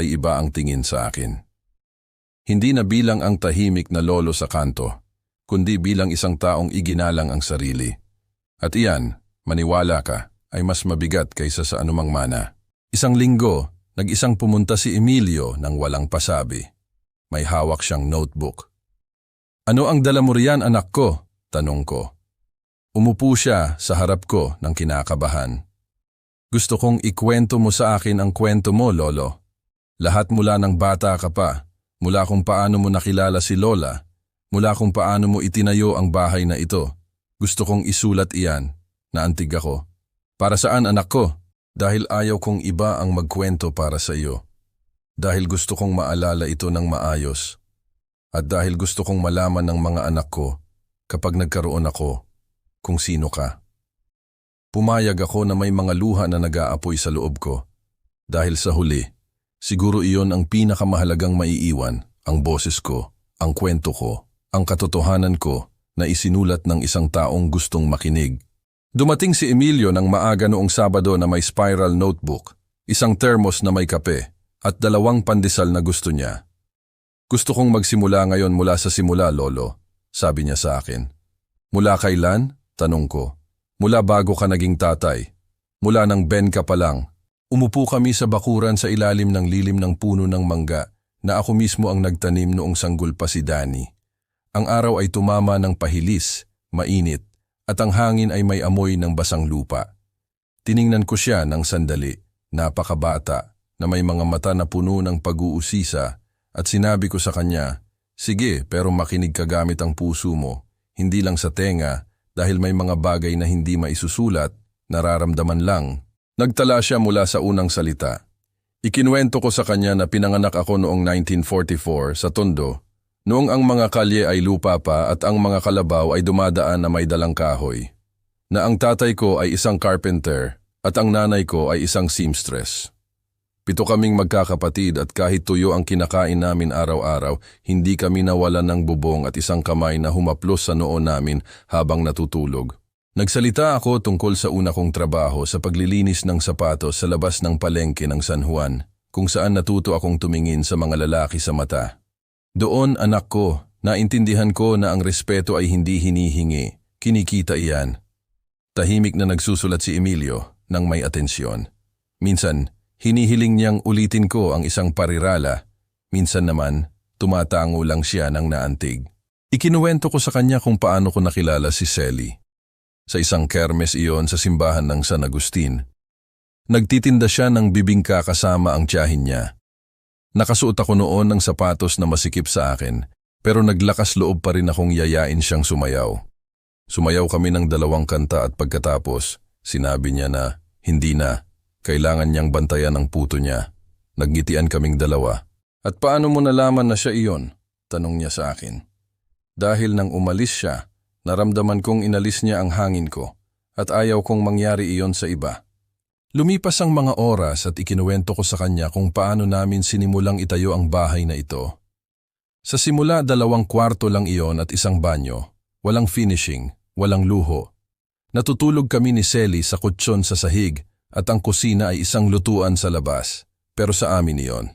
ay iba ang tingin sa akin. Hindi na bilang ang tahimik na lolo sa kanto, kundi bilang isang taong iginalang ang sarili. At iyan, maniwala ka, ay mas mabigat kaysa sa anumang mana. Isang linggo, nag-isang pumunta si Emilio nang walang pasabi. May hawak siyang notebook. "Ano ang dala mo riyan, anak ko?" tanong ko. Umupo siya sa harap ko ng kinakabahan. "Gusto kong ikwento mo sa akin ang kwento mo, lolo. Lahat mula ng bata ka pa, mula kung paano mo nakilala si lola, mula kung paano mo itinayo ang bahay na ito. Gusto kong isulat iyan." Naantig ako. "Para saan, anak ko?" "Dahil ayaw kong iba ang magkwento para sa iyo. Dahil gusto kong maalala ito ng maayos. At dahil gusto kong malaman ng mga anak ko, kapag nagkaroon ako, kung sino ka." Pumayag ako na may mga luha na nag-aapoy sa loob ko. Dahil sa huli, siguro iyon ang pinakamahalagang maiiwan, ang boses ko, ang kwento ko, ang katotohanan ko na isinulat ng isang taong gustong makinig. Dumating si Emilio ng maaga noong Sabado na may spiral notebook, isang thermos na may kape, at 2 pandesal na gusto niya. "Gusto kong magsimula ngayon mula sa simula, lolo," sabi niya sa akin. "Mula kailan?" tanong ko. "Mula bago ka naging tatay. Mula nang Ben ka pa lang." Umupo kami sa bakuran sa ilalim ng lilim ng puno ng mangga na ako mismo ang nagtanim noong sanggol pa si Danny. Ang araw ay tumama ng pahilis, mainit, at ang hangin ay may amoy ng basang lupa. Tiningnan ko siya ng sandali, napakabata, na may mga mata na puno ng pag-uusisa, at sinabi ko sa kanya, "Sige, pero makinig ka gamit ang puso mo, hindi lang sa tenga, dahil may mga bagay na hindi maisusulat, nararamdaman lang." Nagtala siya mula sa unang salita. Ikinuwento ko sa kanya na pinanganak ako noong 1944 sa Tondo, noong ang mga kalye ay lupa pa at ang mga kalabaw ay dumadaan na may dalang kahoy. Na ang tatay ko ay isang carpenter at ang nanay ko ay isang seamstress. 7 kaming magkakapatid at kahit tuyo ang kinakain namin araw-araw, hindi kami nawalan ng bubong at isang kamay na humaplos sa noo namin habang natutulog. Nagsalita ako tungkol sa una kong trabaho sa paglilinis ng sapatos sa labas ng palengke ng San Juan, kung saan natuto akong tumingin sa mga lalaki sa mata. Doon, anak ko, naintindihan ko na ang respeto ay hindi hinihingi, kinikita iyan. Tahimik na nagsusulat si Emilio nang may atensyon. Minsan, hinihiling niyang ulitin ko ang isang parirala. Minsan naman, tumatango lang siya ng naantig. Ikinuwento ko sa kanya kung paano ko nakilala si Sally. Sa isang kermes iyon sa simbahan ng San Agustin. Nagtitinda siya ng bibingka kasama ang tiyahin niya. Nakasuot ako noon ng sapatos na masikip sa akin, Pero naglakas loob pa rin akong yayain siyang sumayaw. Sumayaw kami ng 2 kanta at pagkatapos, sinabi niya na hindi na, kailangan niyang bantayan ang puto niya. Nagngitian kaming dalawa. At paano mo nalaman na siya iyon? Tanong niya sa akin. Dahil nang umalis siya, naramdaman kong inalis niya ang hangin ko at ayaw kong mangyari iyon sa iba. Lumipas ang mga oras at ikinuwento ko sa kanya kung paano namin sinimulang itayo ang bahay na ito. Sa simula 2 kwarto lang iyon at 1 banyo, walang finishing, walang luho. Natutulog kami ni Selly sa kutsyon sa sahig at ang kusina ay isang lutuan sa labas, pero sa amin iyon.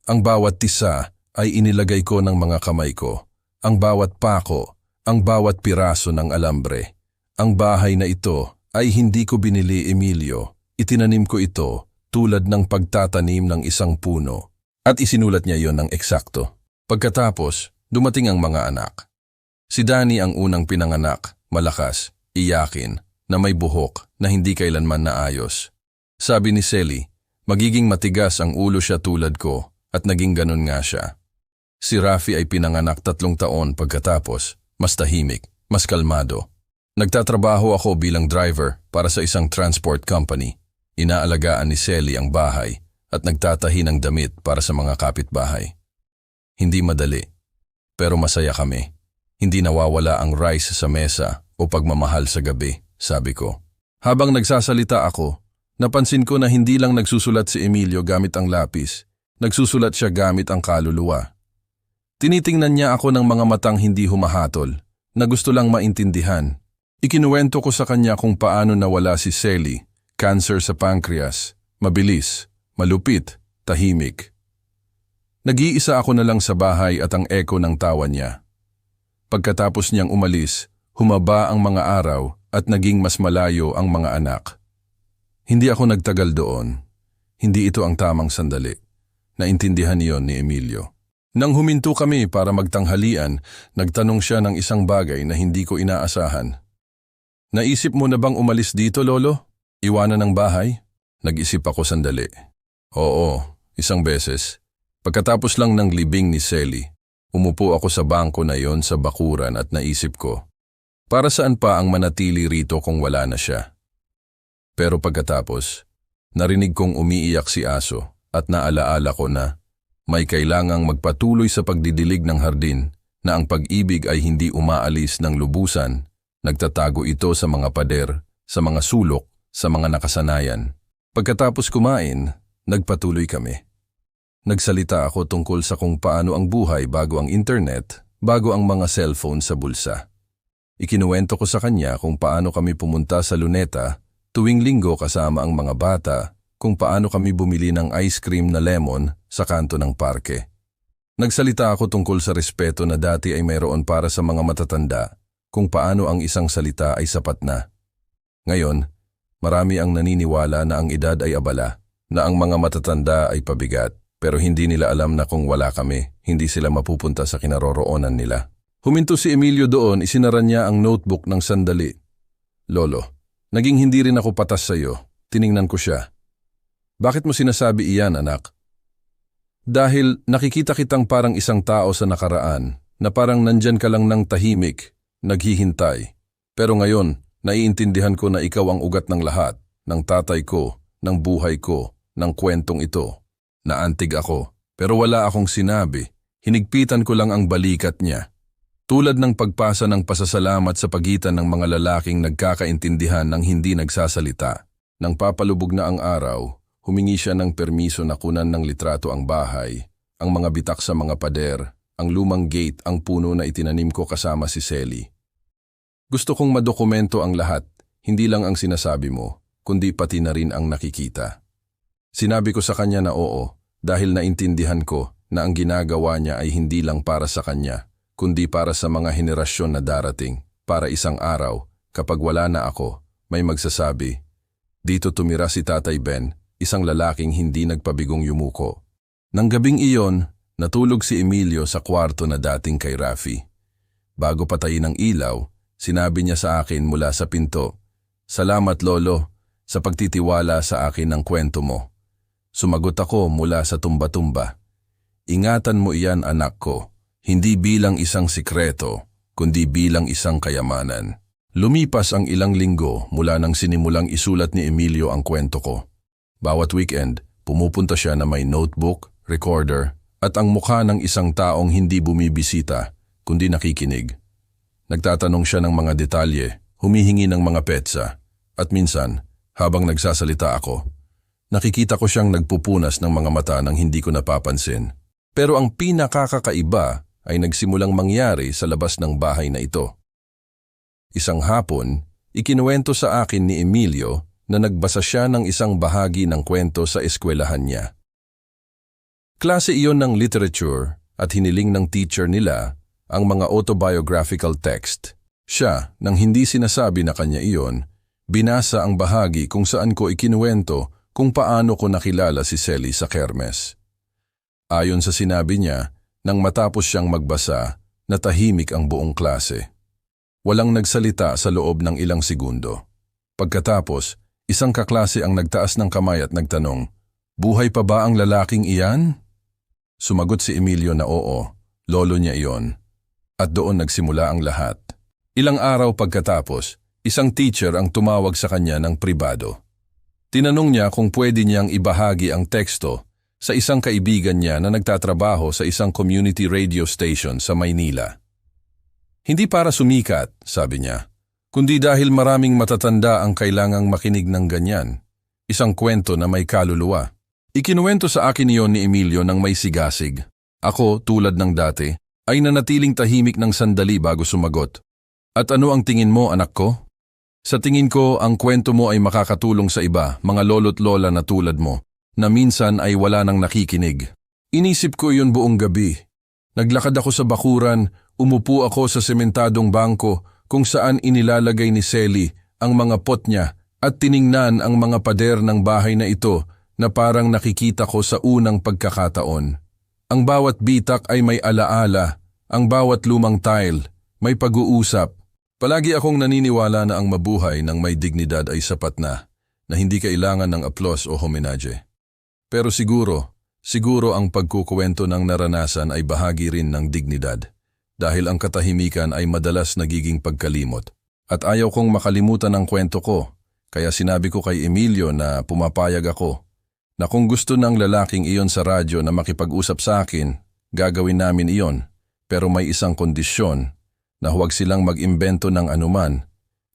Ang bawat tisa ay inilagay ko ng mga kamay ko, ang bawat pako, ang bawat piraso ng alambre. Ang bahay na ito ay hindi ko binili, Emilio. Itinanim ko ito tulad ng pagtatanim ng isang puno at isinulat niya yon ng eksakto. Pagkatapos, dumating ang mga anak. Si Danny ang unang pinanganak, malakas, iyakin, na may buhok na hindi kailanman naayos. Sabi ni Selly, magiging matigas ang ulo siya tulad ko at naging ganun nga siya. Si Rafi ay pinanganak 3 taon pagkatapos, mas tahimik, mas kalmado. Nagtatrabaho ako bilang driver para sa isang transport company. Inaalagaan ni Selly ang bahay at nagtatahi ng damit para sa mga kapitbahay. Hindi madali, pero masaya kami. Hindi nawawala ang rice sa mesa o pagmamahal sa gabi, sabi ko. Habang nagsasalita ako, napansin ko na hindi lang nagsusulat si Emilio gamit ang lapis, nagsusulat siya gamit ang kaluluwa. Tinitingnan niya ako ng mga matang hindi humahatol, na gusto lang maintindihan. Ikinuwento ko sa kanya kung paano nawala si Selly. Cancer sa pancreas, mabilis, malupit, tahimik. Nag-iisa ako na lang sa bahay at ang eko ng tawa niya. Pagkatapos niyang umalis, humaba ang mga araw at naging mas malayo ang mga anak. Hindi ako nagtagal doon. Hindi ito ang tamang sandali. Naintindihan niyon ni Emilio. Nang huminto kami para magtanghalian, nagtanong siya ng isang bagay na hindi ko inaasahan. Naisip mo na bang umalis dito, Lolo? Iwanan ng bahay? Nag-isip ako sandali. Oo, 1 beses. Pagkatapos lang ng libing ni Selly, umupo ako sa bangko na yon sa bakuran at naisip ko, para saan pa ang manatili rito kung wala na siya? Pero pagkatapos, narinig kong umiiyak si Aso at naalaala ko na may kailangang magpatuloy sa pagdidilig ng hardin na ang pag-ibig ay hindi umaalis ng lubusan, nagtatago ito sa mga pader, sa mga sulok, sa mga nakasanayan. Pagkatapos kumain, nagpatuloy kami. Nagsalita ako tungkol sa kung paano ang buhay bago ang internet, bago ang mga cellphone sa bulsa. Ikinuwento ko sa kanya kung paano kami pumunta sa Luneta tuwing linggo kasama ang mga bata, kung paano kami bumili ng ice cream na lemon sa kanto ng parke. Nagsalita ako tungkol sa respeto na dati ay mayroon para sa mga matatanda, kung paano ang isang salita ay sapat na. Ngayon, marami ang naniniwala na ang edad ay abala, na ang mga matatanda ay pabigat, pero hindi nila alam na kung wala kami, hindi sila mapupunta sa kinaroroonan nila. Huminto si Emilio doon, isinara niya ang notebook ng sandali. Lolo, naging hindi rin ako patas sa iyo. Tiningnan ko siya. Bakit mo sinasabi iyan, anak? Dahil nakikita kitang parang isang tao sa nakaraan, na parang nandyan ka lang ng tahimik, naghihintay. Pero ngayon, naiintindihan ko na ikaw ang ugat ng lahat, ng tatay ko, ng buhay ko, ng kwentong ito. Naantig ako, pero wala akong sinabi. Hinigpitan ko lang ang balikat niya. Tulad ng pagpasa ng pasasalamat sa pagitan ng mga lalaking nagkakaintindihan ng hindi nagsasalita. Nang papalubog na ang araw, humingi siya ng permiso na kunan ng litrato ang bahay, ang mga bitak sa mga pader, ang lumang gate, ang puno na itinanim ko kasama si Selly. Gusto kong madokumento ang lahat, hindi lang ang sinasabi mo, kundi pati na rin ang nakikita. Sinabi ko sa kanya na oo, dahil naintindihan ko na ang ginagawa niya ay hindi lang para sa kanya, kundi para sa mga henerasyon na darating, para isang araw, kapag wala na ako, may magsasabi, dito tumira si Tatay Ben, isang lalaking hindi nagpabigong yumuko. Nang gabing iyon, natulog si Emilio sa kwarto na dating kay Rafi. Bago patayin ang ilaw, sinabi niya sa akin mula sa pinto, "Salamat, Lolo, sa pagtitiwala sa akin ng kwento mo." Sumagot ako mula sa tumba-tumba, "Ingatan mo iyan, anak ko. hindi bilang isang sikreto, kundi bilang isang kayamanan. Lumipas ang ilang linggo mula nang sinimulang isulat ni Emilio ang kwento ko. Bawat weekend, pumupunta siya na may notebook, recorder, at ang mukha ng isang taong hindi bumibisita, kundi nakikinig. Nagtatanong siya ng mga detalye, humihingi ng mga petsa, at minsan, habang nagsasalita ako, nakikita ko siyang nagpupunas ng mga mata nang hindi ko napapansin. Pero ang pinakakakaiba ay nagsimulang mangyari sa labas ng bahay na ito. Isang hapon, ikinuwento sa akin ni Emilio na nagbasa siya ng isang bahagi ng kwento sa eskwelahan niya. Klase iyon ng literature at hiniling ng teacher nila ang mga autobiographical text. Siya, nang hindi sinasabi na kanya iyon, binasa ang bahagi kung saan ko ikinuwento kung paano ko nakilala si Selly sa kermes. Ayon sa sinabi niya, nang matapos siyang magbasa, natahimik ang buong klase. Walang nagsalita sa loob ng ilang segundo. Pagkatapos, isang kaklase ang nagtaas ng kamay at nagtanong, "Buhay pa ba ang lalaking iyan?" Sumagot si Emilio na oo, lolo niya iyon. At doon nagsimula ang lahat. Ilang araw pagkatapos, isang teacher ang tumawag sa kanya ng pribado. Tinanong niya kung pwede niyang ibahagi ang teksto sa isang kaibigan niya na nagtatrabaho sa isang community radio station sa Maynila. Hindi para sumikat, sabi niya, kundi dahil maraming matatanda ang kailangang makinig ng ganyan. Isang kwento na may kaluluwa. Ikinuwento sa akin iyon ni Emilio ng may sigasig. Ako, tulad ng dati, ay nanatiling tahimik ng sandali bago sumagot. At ano ang tingin mo, anak ko? Sa tingin ko, ang kwento mo ay makakatulong sa iba, mga lolo't lola na tulad mo, na minsan ay wala nang nakikinig. Inisip ko iyon buong gabi. Naglakad ako sa bakuran, umupo ako sa sementadong bangko kung saan inilalagay ni Selly ang mga pot niya at tiningnan ang mga pader ng bahay na ito na parang nakikita ko sa unang pagkakataon. Ang bawat bitak ay may alaala, ang bawat lumang tile, may pag-uusap. Palagi akong naniniwala na ang mabuhay ng may dignidad ay sapat na hindi kailangan ng aplos o homenage. Pero siguro ang pagkukuwento ng naranasan ay bahagi rin ng dignidad. Dahil ang katahimikan ay madalas nagiging pagkalimot. At ayaw kong makalimutan ang kwento ko, kaya sinabi ko kay Emilio na pumapayag ako. Na kung gusto ng lalaking iyon sa radyo na makipag-usap sa akin, gagawin namin iyon. Pero may isang kondisyon, na huwag silang mag-imbento ng anuman,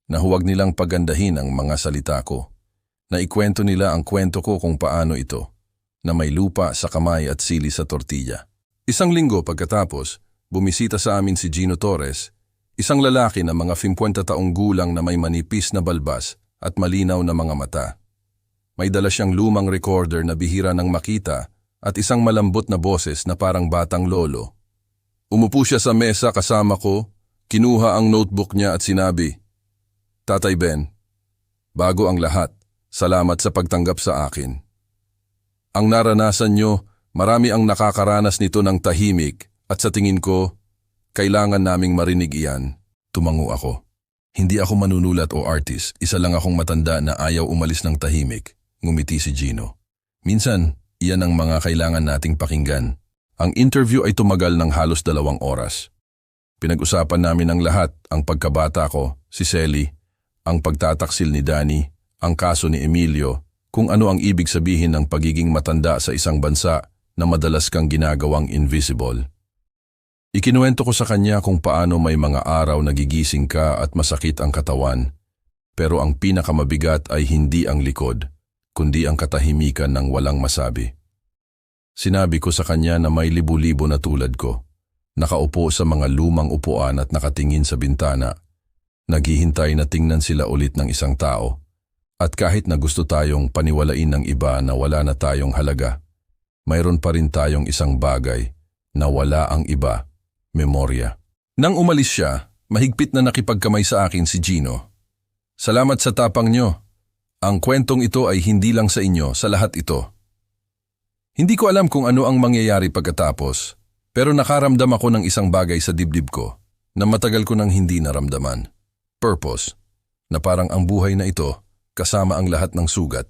na huwag nilang pagandahin ang mga salita ko. Na ikwento nila ang kwento ko kung paano ito, na may lupa sa kamay at sili sa tortilla. Isang linggo pagkatapos, bumisita sa amin si Gino Torres, isang lalaki na mga 50 taong gulang na may manipis na balbas at malinaw na mga mata. May dala siyang lumang recorder na bihira nang makita at isang malambot na boses na parang batang lolo. Umupo siya sa mesa kasama ko, kinuha ang notebook niya at sinabi, "Tatay Ben, bago ang lahat, salamat sa pagtanggap sa akin. Ang naranasan niyo, marami ang nakakaranas nito ng tahimik at sa tingin ko, kailangan naming marinig iyan." Tumango ako. Hindi ako manunulat o artist, isa lang akong matanda na ayaw umalis ng tahimik. Ngumiti si Gino. Minsan, iyan ang mga kailangan nating pakinggan. Ang interview ay tumagal ng halos 2 oras. Pinag-usapan namin ang lahat, ang pagkabata ko, si Selly, ang pagtataksil ni Danny, ang kaso ni Emilio, kung ano ang ibig sabihin ng pagiging matanda sa isang bansa na madalas kang ginagawang invisible. Ikinuwento ko sa kanya kung paano may mga araw nagigising ka at masakit ang katawan, pero ang pinakamabigat ay hindi ang likod, kundi ang katahimikan ng walang masabi. Sinabi ko sa kanya na may libu-libo na tulad ko, nakaupo sa mga lumang upuan at nakatingin sa bintana, naghihintay na tingnan sila ulit ng isang tao, at kahit na gusto tayong paniwalain ng iba na wala na tayong halaga, mayroon pa rin tayong isang bagay na wala ang iba, memorya. Nang umalis siya, mahigpit na nakipagkamay sa akin si Gino. "Salamat sa tapang nyo. Ang kwentong ito ay hindi lang sa inyo, sa lahat ito." Hindi ko alam kung ano ang mangyayari pagkatapos, pero nakaramdam ako ng isang bagay sa dibdib ko na matagal ko nang hindi naramdaman. Purpose, na parang ang buhay na ito, kasama ang lahat ng sugat,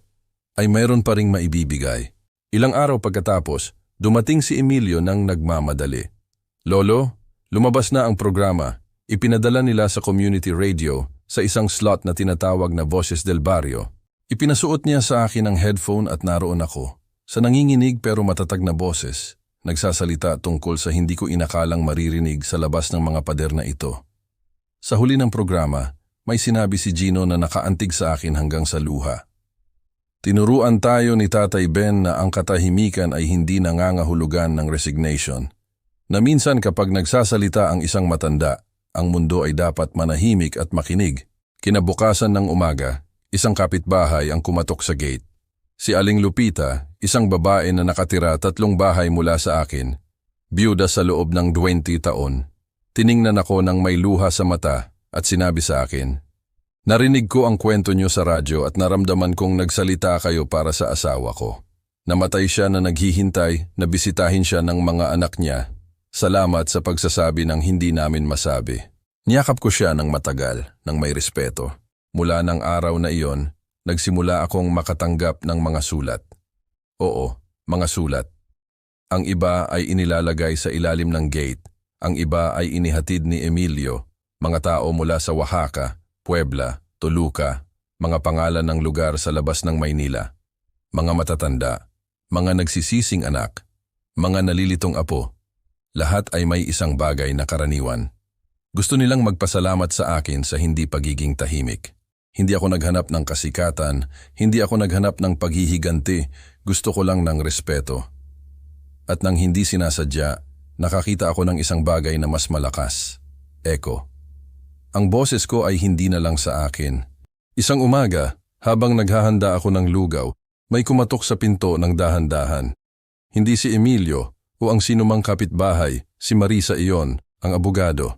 ay mayroon pa ring maibibigay. Ilang araw pagkatapos, dumating si Emilio nang nagmamadali. Lolo, lumabas na ang programa. Ipinadala nila sa community radio sa isang slot na tinatawag na Voces del Barrio. Ipinasuot niya sa akin ang headphone at naroon ako. Sa nanginginig pero matatag na boses, nagsasalita tungkol sa hindi ko inakalang maririnig sa labas ng mga pader na ito. Sa huli ng programa, may sinabi si Gino na nakaantig sa akin hanggang sa luha. Tinuruan tayo ni Tatay Ben na ang katahimikan ay hindi nangangahulugan ng resignation. Na minsan kapag nagsasalita ang isang matanda, ang mundo ay dapat manahimik at makinig. Kinabukasan ng umaga, isang kapitbahay ang kumatok sa gate. Si Aling Lupita, isang babae na nakatira 3 bahay mula sa akin, biyuda sa loob ng 20 taon. Tiningnan ako ng may luha sa mata at sinabi sa akin, "Narinig ko ang kwento niyo sa radyo at naramdaman kong nagsalita kayo para sa asawa ko. Namatay siya na naghihintay na bisitahin siya ng mga anak niya. Salamat sa pagsasabi ng hindi namin masabi." Niyakap ko siya ng matagal, ng may respeto. Mula ng araw na iyon, nagsimula akong makatanggap ng mga sulat. Oo, mga sulat. Ang iba ay inilalagay sa ilalim ng gate. Ang iba ay inihatid ni Emilio, mga tao mula sa Oaxaca, Puebla, Toluca, mga pangalan ng lugar sa labas ng Maynila. Mga matatanda, mga nagsisising anak, mga nalilitong apo. Lahat ay may isang bagay na karaniwan. Gusto nilang magpasalamat sa akin sa hindi pagiging tahimik. Hindi ako naghanap ng kasikatan, hindi ako naghanap ng paghihiganti, gusto ko lang ng respeto. At nang hindi sinasadya, nakakita ako ng isang bagay na mas malakas. Echo. Ang boses ko ay hindi na lang sa akin. Isang umaga, habang naghahanda ako ng lugaw, may kumatok sa pinto ng dahan-dahan. Hindi si Emilio o ang sinumang kapitbahay, si Marisa iyon, ang abogado.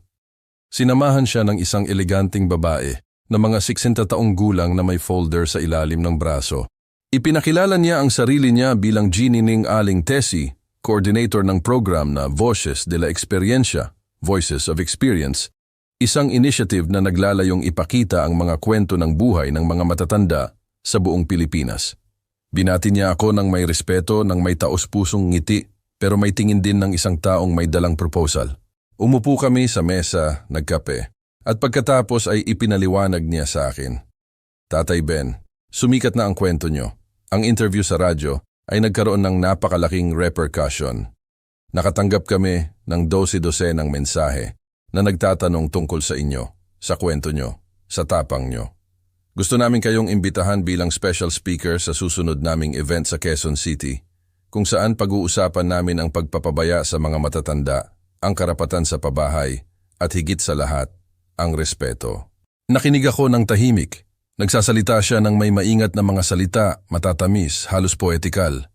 Sinamahan siya ng isang eleganteng babae na mga 60 taong gulang na may folder sa ilalim ng braso. Ipinakilala niya ang sarili niya bilang Ginining Aling Tessie, coordinator ng program na Voces de la Experiencia, Voices of Experience, isang initiative na naglalayong ipakita ang mga kwento ng buhay ng mga matatanda sa buong Pilipinas. Binati niya ako ng may respeto, ng may taos-pusong ngiti, pero may tingin din ng isang taong may dalang proposal. Umupo kami sa mesa, nagkape, at pagkatapos ay ipinaliwanag niya sa akin. Tatay Ben, sumikat na ang kwento niyo. Ang interview sa radyo ay nagkaroon ng napakalaking repercussion. Nakatanggap kami ng 12 ng mensahe na nagtatanong tungkol sa inyo, sa kwento niyo, sa tapang niyo. Gusto namin kayong imbitahan bilang special speaker sa susunod naming event sa Quezon City, kung saan pag-uusapan namin ang pagpapabaya sa mga matatanda, ang karapatan sa pabahay, at higit sa lahat, ang respeto. Nakinig ako ng tahimik. Nagsasalita siya ng may maingat na mga salita, matatamis, halos poetikal.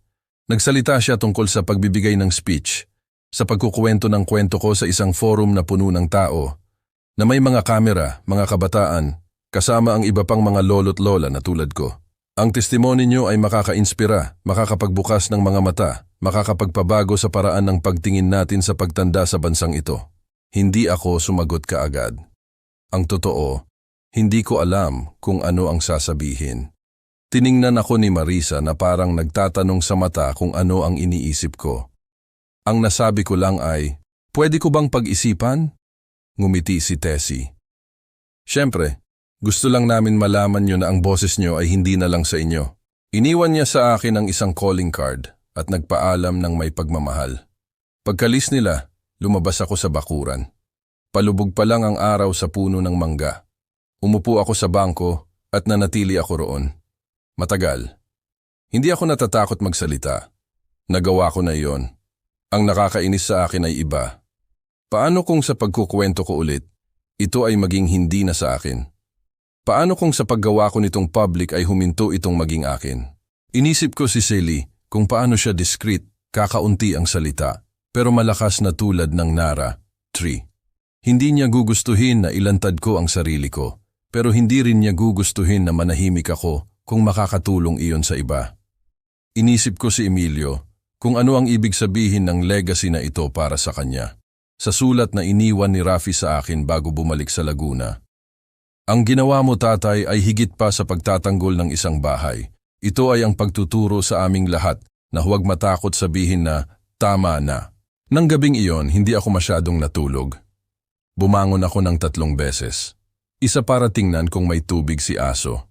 Nagsalita siya tungkol sa pagbibigay ng speech, sa pagkukwento ng kwento ko sa isang forum na puno ng tao, na may mga kamera, mga kabataan, kasama ang iba pang mga lolo't lola na tulad ko. Ang testimonya niyo ay makakainspira, makakapagbukas ng mga mata, makakapagpabago sa paraan ng pagtingin natin sa pagtanda sa bansang ito. Hindi ako sumagot kaagad. Ang totoo, hindi ko alam kung ano ang sasabihin. Tiningnan ako ni Marisa na parang nagtatanong sa mata kung ano ang iniisip ko. Ang nasabi ko lang ay, "Pwede ko bang pag-isipan?" Ngumiti si Tessie. Siyempre, gusto lang namin malaman niyo na ang boses niyo ay hindi na lang sa inyo. Iniwan niya sa akin ang isang calling card at nagpaalam ng may pagmamahal. Pagkalis nila, lumabas ako sa bakuran. Palubog pa lang ang araw sa puno ng mangga. Umupo ako sa bangko at nanatili ako roon. Matagal. Hindi ako natatakot magsalita. Nagawa ko na iyon. Ang nakakainis sa akin ay iba. Paano kung sa pagkukwento ko ulit, ito ay maging hindi na sa akin? Paano kung sa paggawa ko nitong public ay huminto itong maging akin? Inisip ko si Celie kung paano siya discreet, kakaunti ang salita, pero malakas na tulad ng Nara, tree. Hindi niya gugustuhin na ilantad ko ang sarili ko, pero hindi rin niya gugustuhin na manahimik ako kung makakatulong iyon sa iba. Inisip ko si Emilio kung ano ang ibig sabihin ng legacy na ito para sa kanya, sa sulat na iniwan ni Rafi sa akin bago bumalik sa Laguna. Ang ginawa mo, tatay, ay higit pa sa pagtatanggol ng isang bahay. Ito ay ang pagtuturo sa aming lahat na huwag matakot sabihin na tama na. Nang gabing iyon, hindi ako masyadong natulog. Bumangon ako ng 3 beses. Isa para tingnan kung may tubig si Aso.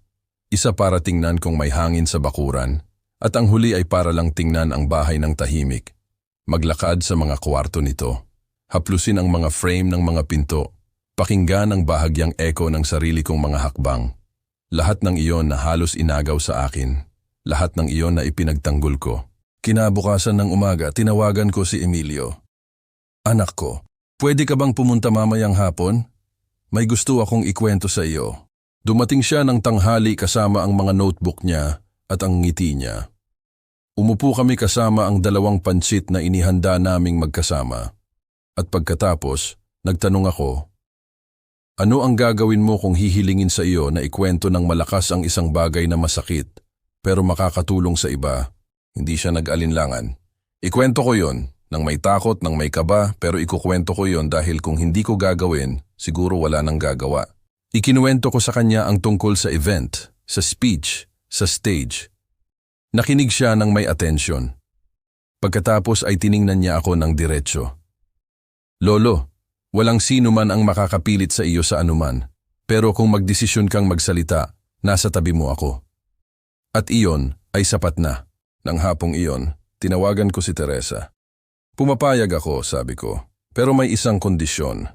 Isa para tingnan kung may hangin sa bakuran. At ang huli ay para lang tingnan ang bahay ng tahimik. Maglakad sa mga kwarto nito. Haplusin ang mga frame ng mga pinto. Pakinggan ang bahagyang echo ng sarili kong mga hakbang. Lahat ng iyon na halos inagaw sa akin. Lahat ng iyon na ipinagtanggol ko. Kinabukasan ng umaga, tinawagan ko si Emilio. Anak ko, pwede ka bang pumunta mamayang hapon? May gusto akong ikwento sa iyo. Dumating siya ng tanghali kasama ang mga notebook niya at ang ngiti niya. Umupo kami kasama ang 2 pansit na inihanda naming magkasama. At pagkatapos, nagtanong ako, ano ang gagawin mo kung hihilingin sa iyo na ikwento ng malakas ang isang bagay na masakit, pero makakatulong sa iba? Hindi siya nag-alinlangan. Ikwento ko yon, nang may takot, nang may kaba, pero ikukwento ko yon dahil kung hindi ko gagawin, siguro wala nang gagawa. Ikinuwento ko sa kanya ang tungkol sa event, sa speech, sa stage. Nakinig siya ng may atensyon. Pagkatapos ay tiningnan niya ako ng diretsyo. Lolo, walang sino man ang makakapilit sa iyo sa anuman, pero kung magdesisyon kang magsalita, nasa tabi mo ako. At iyon ay sapat na. Nang hapong iyon, tinawagan ko si Teresa. Pumapayag ako, sabi ko, pero may isang kondisyon.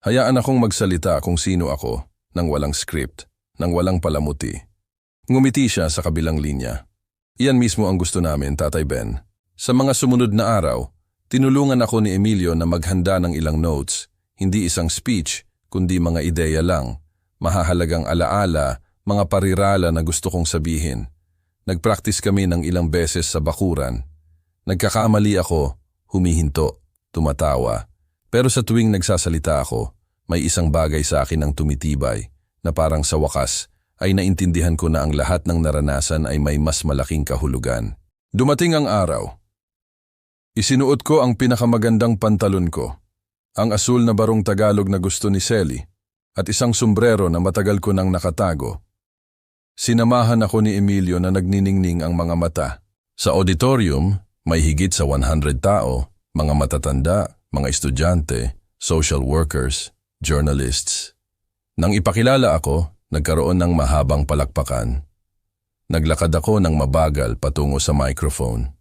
Hayaan akong magsalita kung sino ako, nang walang script, nang walang palamuti. Ngumiti siya sa kabilang linya. Iyan mismo ang gusto namin, Tatay Ben. Sa mga sumunod na araw, tinulungan ako ni Emilio na maghanda ng ilang notes, hindi isang speech, kundi mga ideya lang, mahahalagang alaala, mga parirala na gusto kong sabihin. Nagpractice kami ng ilang beses sa bakuran. Nagkakamali ako, humihinto, tumatawa. Pero sa tuwing nagsasalita ako, may isang bagay sa akin ang tumitibay, na parang sa wakas ay naintindihan ko na ang lahat ng naranasan ay may mas malaking kahulugan. Dumating ang araw. Isinuot ko ang pinakamagandang pantalon ko, ang asul na barong Tagalog na gusto ni Selly, at isang sombrero na matagal ko nang nakatago. Sinamahan ako ni Emilio na nagniningning ang mga mata. Sa auditorium, may higit sa 100 tao, mga matatanda, mga estudyante, social workers, journalists. Nang ipakilala ako, nagkaroon ng mahabang palakpakan. Naglakad ako ng mabagal patungo sa microphone.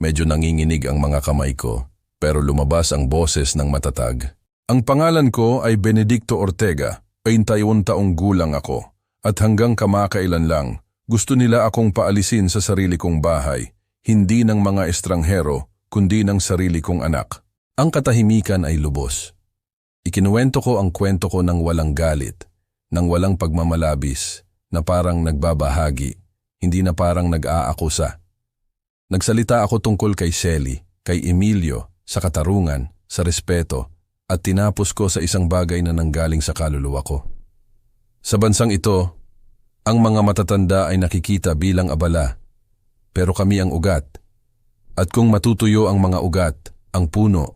Medyo nanginginig ang mga kamay ko, pero lumabas ang boses ng matatag. Ang pangalan ko ay Benedicto Ortega, 21 taong gulang ako. At hanggang kamakailan lang, gusto nila akong paalisin sa sarili kong bahay, hindi ng mga estranghero, kundi ng sarili kong anak. Ang katahimikan ay lubos. Ikinuwento ko ang kwento ko ng walang galit, ng walang pagmamalabis, na parang nagbabahagi, hindi na parang nag-aakusa. Nagsalita ako tungkol kay Selly, kay Emilio, sa katarungan, sa respeto, at tinapos ko sa isang bagay na nanggaling sa kaluluwa ko. Sa bansang ito, ang mga matatanda ay nakikita bilang abala, pero kami ang ugat. At kung matutuyo ang mga ugat, ang puno,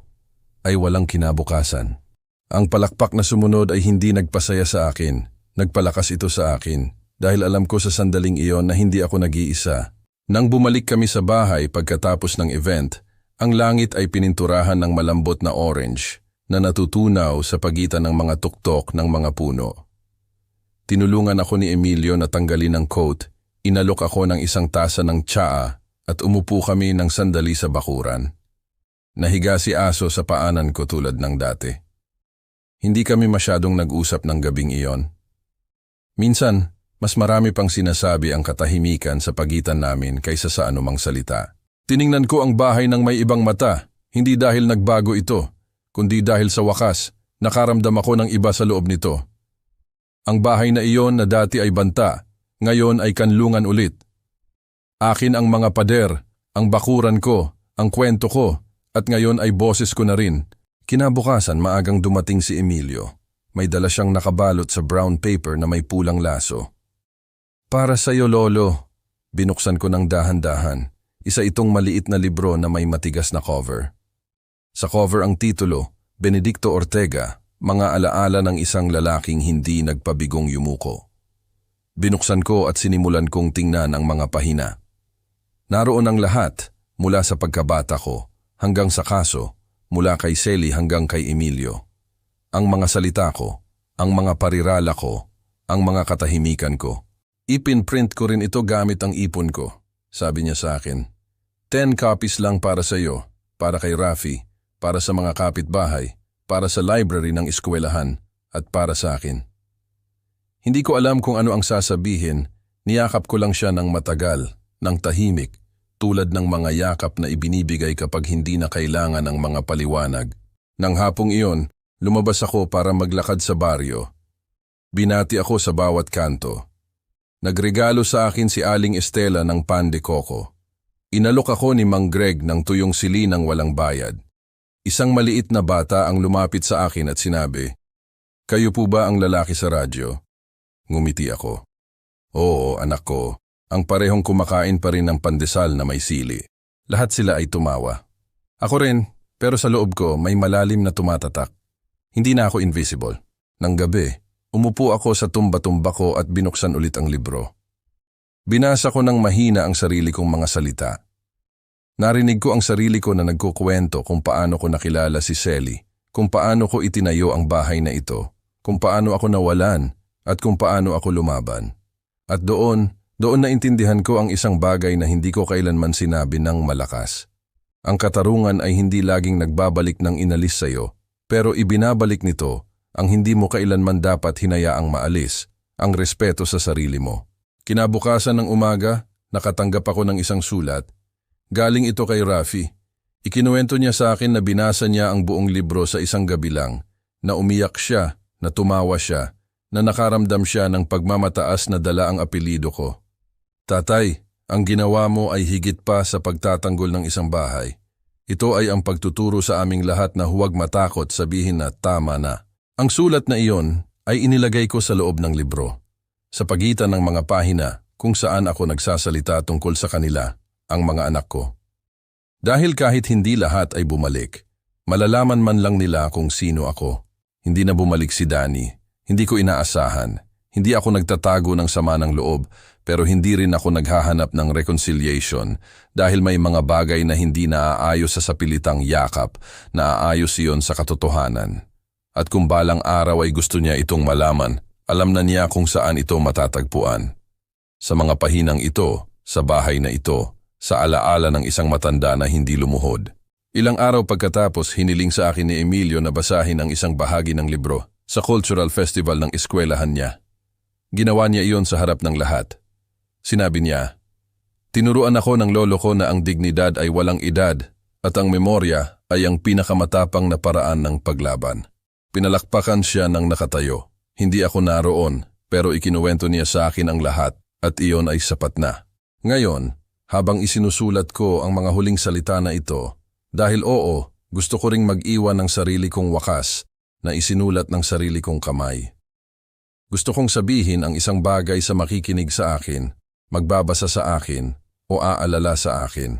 ay walang kinabukasan. Ang palakpak na sumunod ay hindi nagpasaya sa akin, nagpalakas ito sa akin, dahil alam ko sa sandaling iyon na hindi ako nag-iisa. Nang bumalik kami sa bahay pagkatapos ng event, ang langit ay pininturahan ng malambot na orange na natutunaw sa pagitan ng mga tuktok ng mga puno. Tinulungan ako ni Emilio na tanggalin ang coat, inalok ako ng isang tasa ng tsaa at umupo kami ng sandali sa bakuran. Nahiga si Aso sa paanan ko tulad ng dati. Hindi kami masyadong nag-usap ng gabing iyon. Minsan, mas marami pang sinasabi ang katahimikan sa pagitan namin kaysa sa anumang salita. Tiningnan ko ang bahay ng may ibang mata, hindi dahil nagbago ito, kundi dahil sa wakas, nakaramdam ako ng iba sa loob nito. Ang bahay na iyon na dati ay banta, ngayon ay kanlungan ulit. Akin ang mga pader, ang bakuran ko, ang kwento ko, at ngayon ay boses ko na rin. Kinabukasan maagang dumating si Emilio. May dala siyang nakabalot sa brown paper na may pulang laso. Para sa iyo, Lolo. Binuksan ko ng dahan-dahan. Isa itong maliit na libro na may matigas na cover. Sa cover ang titulo, Benedicto Ortega, Mga alaala ng isang lalaking hindi nagpabigong yumuko. Binuksan ko at sinimulan kong tingnan ang mga pahina. Naroon ang lahat, mula sa pagkabata ko hanggang sa kaso, mula kay Selly hanggang kay Emilio. Ang mga salita ko, ang mga parirala ko, ang mga katahimikan ko. Ipinprint ko rin ito gamit ang ipon ko. Sabi niya sa akin, 10 copies lang para sa iyo, para kay Rafi, para sa mga kapitbahay, para sa library ng eskwelahan, at para sa akin. Hindi ko alam kung ano ang sasabihin, niyakap ko lang siya ng matagal, ng tahimik, tulad ng mga yakap na ibinibigay kapag hindi na kailangan ang mga paliwanag. Nang hapong iyon, lumabas ako para maglakad sa baryo. Binati ako sa bawat kanto. Nagregalo sa akin si Aling Estela ng pan de coco. Inalok ako ni Mang Greg ng tuyong sili ng walang bayad. Isang maliit na bata ang lumapit sa akin at sinabi, "Kayo po ba ang lalaki sa radyo?" Ngumiti ako. "Oo, anak ko. Ang parehong kumakain pa rin ng pandesal na may sili." Lahat sila ay tumawa. Ako rin, pero sa loob ko may malalim na tumatatak. Hindi na ako invisible. Nang gabi, umupo ako sa tumba-tumba ko at binuksan ulit ang libro. Binasa ko ng mahina ang sarili kong mga salita. Narinig ko ang sarili ko na nagkukwento kung paano ko nakilala si Selly, kung paano ko itinayo ang bahay na ito, kung paano ako nawalan, at kung paano ako lumaban. At doon naintindihan ko ang isang bagay na hindi ko kailanman sinabi ng malakas. Ang katarungan ay hindi laging nagbabalik ng inalis sa'yo, pero ibinabalik nito ang hindi mo kailanman dapat hinayaang maalis, ang respeto sa sarili mo. Kinabukasan ng umaga, nakatanggap ako ng isang sulat. Galing ito kay Rafi. Ikinuwento niya sa akin na binasa niya ang buong libro sa isang gabi lang, na umiyak siya, na tumawa siya, na nakaramdam siya ng pagmamataas na dala ang apelido ko. "Tatay, ang ginawa mo ay higit pa sa pagtatanggol ng isang bahay. Ito ay ang pagtuturo sa aming lahat na huwag matakot sabihin na tama na." Ang sulat na iyon ay inilagay ko sa loob ng libro, sa pagitan ng mga pahina kung saan ako nagsasalita tungkol sa kanila, ang mga anak ko. Dahil kahit hindi lahat ay bumalik, malalaman man lang nila kung sino ako. Hindi na bumalik si Danny. Hindi ko inaasahan. Hindi ako nagtatago ng sama ng loob, pero hindi rin ako naghahanap ng reconciliation dahil may mga bagay na hindi naaayos sa sapilitang yakap, naaayos iyon sa katotohanan. At kung balang araw ay gusto niya itong malaman, alam na niya kung saan ito matatagpuan. Sa mga pahinang ito, sa bahay na ito, sa alaala ng isang matanda na hindi lumuhod. Ilang araw pagkatapos, hiniling sa akin ni Emilio na basahin ang isang bahagi ng libro sa cultural festival ng eskwelahan niya. Ginawa niya iyon sa harap ng lahat. Sinabi niya, "Tinuruan ako ng lolo ko na ang dignidad ay walang edad at ang memorya ay ang pinakamatapang na paraan ng paglaban." Pinalakpakan siya ng nakatayo. Hindi ako naroon, pero ikinuwento niya sa akin ang lahat at iyon ay sapat na. Ngayon, habang isinusulat ko ang mga huling salita na ito, dahil oo, gusto ko ring mag-iwan ng sarili kong wakas na isinulat ng sarili kong kamay. Gusto kong sabihin ang isang bagay sa makikinig sa akin, magbabasa sa akin, o aalala sa akin.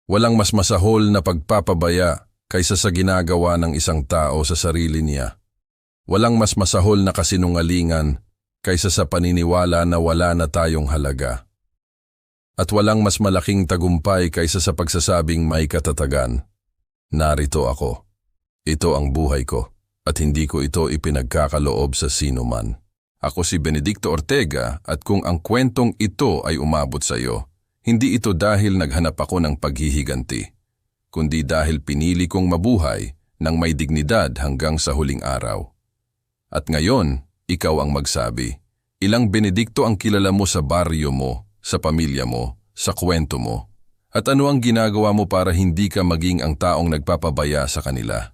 Walang mas masahol na pagpapabaya kaysa sa ginagawa ng isang tao sa sarili niya. Walang mas masahol na kasinungalingan kaysa sa paniniwala na wala na tayong halaga. At walang mas malaking tagumpay kaysa sa pagsasabing may katatagan. Narito ako. Ito ang buhay ko, at hindi ko ito ipinagkakaloob sa sino man. Ako si Benedicto Ortega, at kung ang kwentong ito ay umabot sa iyo, hindi ito dahil naghanap ako ng paghihiganti, kundi dahil pinili kong mabuhay ng may dignidad hanggang sa huling araw. At ngayon, ikaw ang magsabi, ilang Benedicto ang kilala mo sa baryo mo, sa pamilya mo, sa kwento mo? At ano ang ginagawa mo para hindi ka maging ang taong nagpapabaya sa kanila?